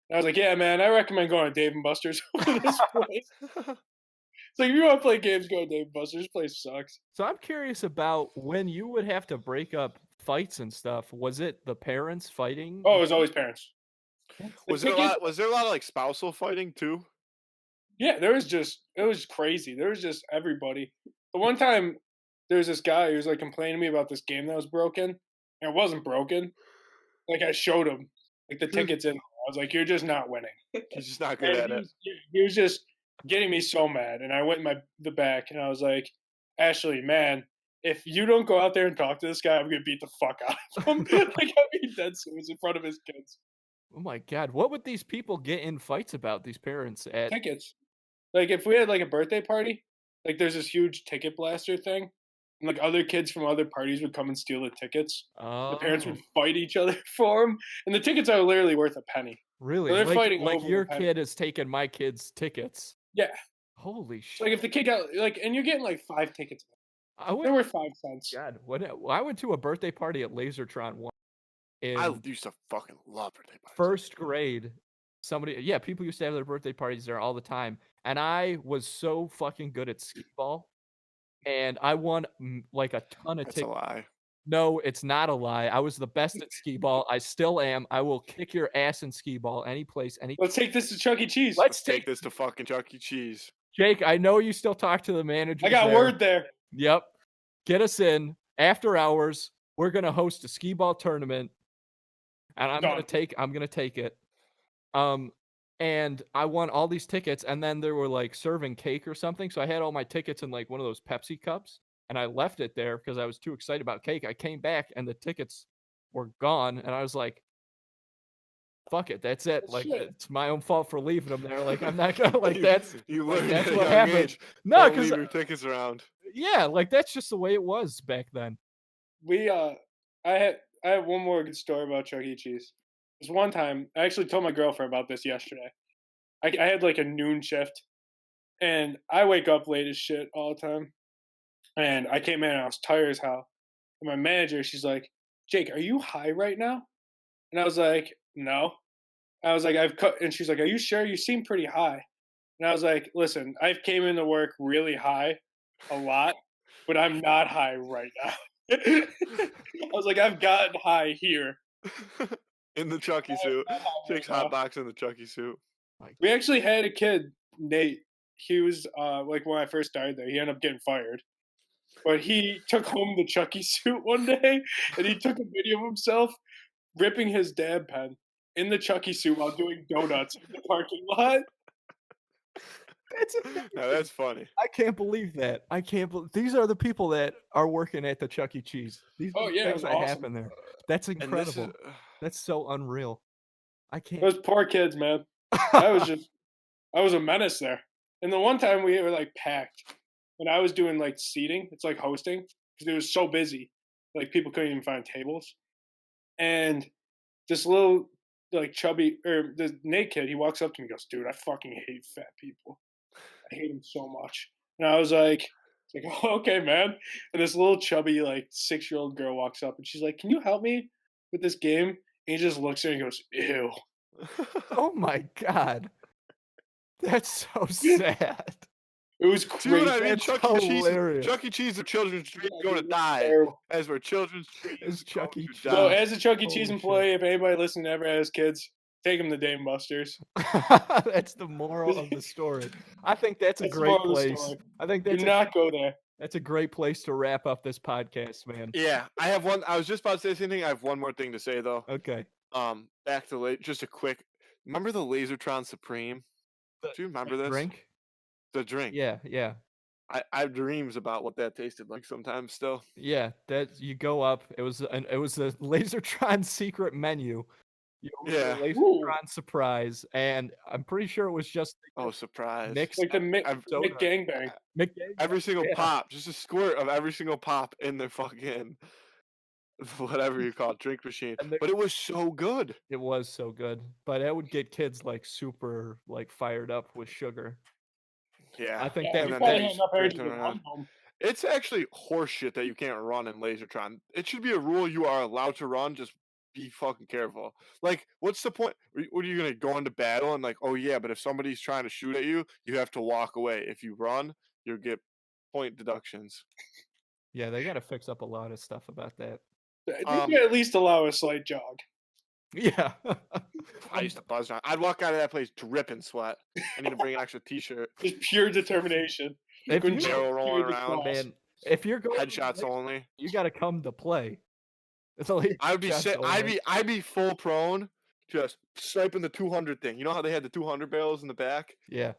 S3: And I was like, "Yeah, man, I recommend going to Dave and Buster's over this place." It's like if you want to play games, go to Dave and Buster's. This place sucks.
S2: So I'm curious about when you would have to break up fights and stuff. Was it the parents fighting?
S3: Oh, it was always parents.
S1: Was there a lot of like spousal fighting too?
S3: Yeah, it was crazy. There was just everybody. The one time there was this guy who was like complaining to me about this game that was broken, and it wasn't broken. Like I showed him like the tickets in. I was like, "You're just not winning.
S1: He's just not good at it."
S3: He was just getting me so mad, and I went in the back, and I was like, "Ashley, man, if you don't go out there and talk to this guy, I'm gonna beat the fuck out of him." Like I'd be dead serious in front of his kids.
S2: Oh my god, what would these people get in fights about? These parents at
S3: Tickets. Like if we had like a birthday party, like there's this huge ticket blaster thing, and like other kids from other parties would come and steal the tickets. The parents would fight each other for them, and the tickets are literally worth a penny.
S2: Really?
S3: So they're fighting
S2: like
S3: over
S2: your
S3: the penny.
S2: kid has taken my kid's tickets.
S3: Yeah.
S2: Holy shit!
S3: Like if the kid got like, and you're getting like 5 tickets. They're worth 5 cents.
S2: God, I went to a birthday party at Lasertron once.
S1: I used to fucking love birthday parties.
S2: First grade, people used to have their birthday parties there all the time, and I was so fucking good at skee-ball, and I won like a ton of tickets.
S1: That's a lie.
S2: No, it's not a lie. I was the best at skee-ball. I still am. I will kick your ass in skee-ball any place.
S3: Let's take this to Chuck E. Cheese.
S1: Let's take this to fucking Chuck E. Cheese.
S2: Jake, I know you still talk to the manager.
S3: I got word there.
S2: Yep. get us in after hours. We're gonna host a skee ball tournament, and I'm gonna take it. And I won all these tickets, and then they were like serving cake or something. So I had all my tickets in like one of those Pepsi cups, and I left it there because I was too excited about cake. I came back and the tickets were gone, and I was like, fuck it, that's it. Like,
S3: Shit.
S2: it's my own fault for leaving them there. Like, I'm not gonna like
S1: you
S2: like,
S1: learned
S2: that's
S1: at a
S2: what
S1: young
S2: happened.
S1: age.
S2: No,
S1: Don't
S2: because
S1: leave your tickets around.
S2: yeah, like that's just the way it was back then.
S3: I have one more good story about Chuck E. Cheese. This one time, I actually told my girlfriend about this yesterday. I had like a noon shift, and I wake up late as shit all the time. And I came in and I was tired as hell. And my manager, she's like, "Jake, are you high right now?" And I was like, "No." I was like, "I've cut," and she's like, "Are you sure? You seem pretty high." And I was like, "Listen, I've came into work really high, a lot, but I'm not high right now." I was like, "I've gotten high here."
S1: In the Chucky suit. Jake's hot box in the Chucky suit.
S3: We actually had a kid, Nate. He was like when I first started there. He ended up getting fired, but he took home the Chucky suit one day, and he took a video of himself ripping his dab pen in the Chucky suit while doing donuts in the parking lot.
S2: That's amazing.
S1: Now that's funny.
S2: I can't believe that. I can't believe these are the people that are working at the Chuck E. Cheese. These are the
S3: It
S2: things
S3: was
S2: that
S3: awesome.
S2: happen there. That's
S1: And this
S2: incredible.
S1: is
S2: That's so unreal. I can't.
S3: Those poor kids, man. I was a menace there. And the one time we were like packed, and I was doing like seating. It's like hosting because it was so busy, like people couldn't even find tables. And this little like chubby or the Nate kid, he walks up to me and goes, "Dude, I fucking hate fat people. I hate them so much." And I was like, "Oh, okay, man." And this little chubby like 6-year-old girl walks up and she's like, "Can you help me with this game?" And he just looks at her and goes, "Ew."
S2: Oh my god. That's so sad.
S3: It was
S1: See what I
S3: crazy.
S1: mean?
S2: That's
S1: Chuck E. Cheese.
S2: hilarious.
S1: Chuck E. Cheese, the children's dream
S3: Yeah,
S1: go to
S3: dude,
S1: die.
S3: terrible.
S1: As where children's
S2: It's
S1: dreams
S2: Chuck
S1: go
S2: E.
S1: to
S2: Cheese.
S3: So,
S1: die.
S3: as a Chuck E. Cheese
S2: Holy shit.
S3: employee, if anybody listening ever has kids, take them to Dave and Buster's.
S2: That's the moral of the story. I think that's a
S3: That's the
S2: great
S3: moral of the
S2: place.
S3: story.
S2: I think
S3: Do
S2: that's
S3: not go there.
S2: a great place to wrap up this podcast, man.
S1: Yeah, I have one. I was just about to say the same thing. I have one more thing to say though.
S2: Okay.
S1: Back to just a quick. Remember the Lasertron Supreme? Do you remember this?
S2: Drink?
S1: The drink.
S2: Yeah, yeah.
S1: I have dreams about what that tasted like sometimes still.
S2: Yeah, that you go up. It was a Lasertron secret menu. You order
S1: Yeah.
S2: a Lasertron surprise, and I'm pretty sure it was just
S1: Oh, surprise!
S2: mixed
S3: Like the
S2: soda.
S3: McGangbang.
S1: Every single
S2: Yeah.
S1: pop, just a squirt of every single pop in the fucking whatever you call it, drink machine.
S2: And they-
S1: But it was so good.
S2: It was so good, but that would get kids like super like fired up with sugar.
S1: Yeah.
S2: I think
S3: Yeah,
S2: that
S3: you
S1: then
S3: probably
S1: they
S3: had enough energy to
S1: turn around.
S3: run home.
S1: It's actually horseshit that you can't run in Lasertron. It should be a rule you are allowed to run. Just be fucking careful. Like, what's the point? What are you gonna go into battle and like? Oh yeah, but if somebody's trying to shoot at you, you have to walk away. If you run, you'll get point deductions.
S2: Yeah, they got to fix up a lot of stuff about that.
S3: They could at least allow a slight jog.
S2: Yeah.
S1: I used to buzz around. I'd walk out of that place dripping sweat. I need to bring an extra T-shirt.
S3: Just pure determination.
S2: If
S3: Couldn't
S2: you-
S3: show
S1: Barrel rolling
S3: the
S1: around,
S3: cross.
S2: Man, if you're going to
S1: Headshots
S2: play,
S1: only.
S2: you got to come to play. It's only
S1: I'd be
S2: shots only.
S1: I'd be full prone, just sniping the 200 thing. You know how they had the 200 barrels in the back?
S2: Yeah.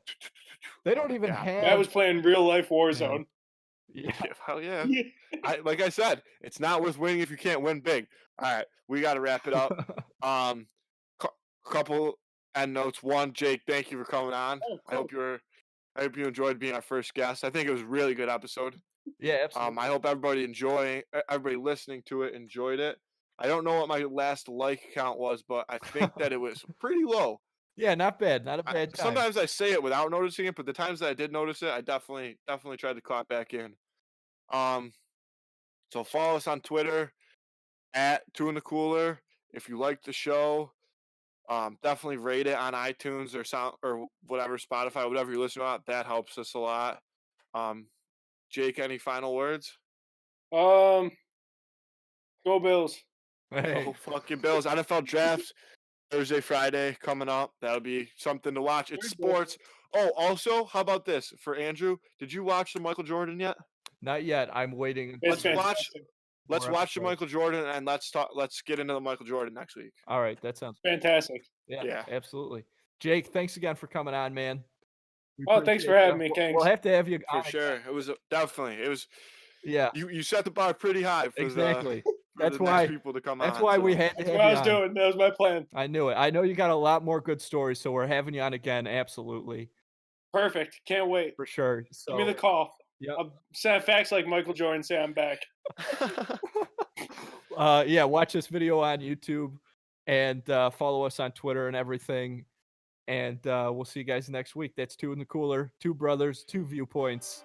S2: They don't even
S1: Yeah.
S2: have.
S3: That was playing real life Warzone.
S2: Yeah.
S1: Yeah, hell yeah. Like I said, it's not worth winning if you can't win big. All right, we got to wrap it up. Couple end notes. One, Jake, thank you for coming on.
S3: Oh,
S1: I hope you enjoyed being our first guest. I think it was a really good episode.
S2: Yeah, absolutely.
S1: I hope everybody listening to it enjoyed it. I don't know what my last like count was, but I think that it was pretty low.
S2: Yeah, not bad. Not a bad time.
S1: Sometimes I say it without noticing it, but the times that I did notice it, I definitely tried to clock back in. So follow us on Twitter at Two in the Cooler. If you like the show, definitely rate it on iTunes or whatever, Spotify, whatever you listen to. That helps us a lot. Jake, any final words?
S3: Go Bills.
S2: Hey.
S1: Oh, fucking Bills. NFL drafts Thursday, Friday coming up. That'll be something to watch. It's sports. Oh, also, how about this for Andrew? Did you watch the Michael Jordan yet?
S2: Not yet. I'm waiting.
S3: It's
S1: Let's watch.
S3: fantastic.
S1: Let's
S2: More
S1: watch the
S2: episodes.
S1: Michael Jordan and let's talk. Let's get into the Michael Jordan next week.
S2: All right, that sounds
S3: Fantastic.
S2: yeah,
S1: Yeah.
S2: absolutely. Jake, thanks again for coming on, man. We
S3: Oh, thanks for
S2: appreciate
S3: having
S2: you.
S3: me, Kangs.
S2: We'll have to have you
S1: For
S2: on
S1: sure,
S2: again.
S1: it was definitely. It was.
S2: Yeah,
S1: You set the bar pretty high for
S2: exactly.
S1: for
S2: That's
S1: the
S2: why.
S1: next people to come
S2: That's
S1: on.
S2: why we
S1: so.
S2: had to
S3: That's
S2: have
S3: what I
S2: you
S3: was
S2: on.
S3: doing. That was my plan.
S2: I knew it. I know you got a lot more good stories, so we're having you on again. Absolutely,
S3: Perfect. Can't wait.
S2: for sure. So,
S3: Give me the call.
S2: Yep.
S3: I'll send facts like Michael Jordan. Say I'm back.
S2: yeah, watch this video on YouTube and follow us on Twitter and everything. And we'll see you guys next week. That's Two in the Cooler, two brothers, two viewpoints,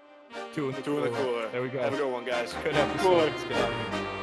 S2: two in the
S1: Two in the cooler.
S2: There we go.
S1: Have a good one, guys.
S2: Good episode.
S3: Cooler.
S2: Let's get out of here.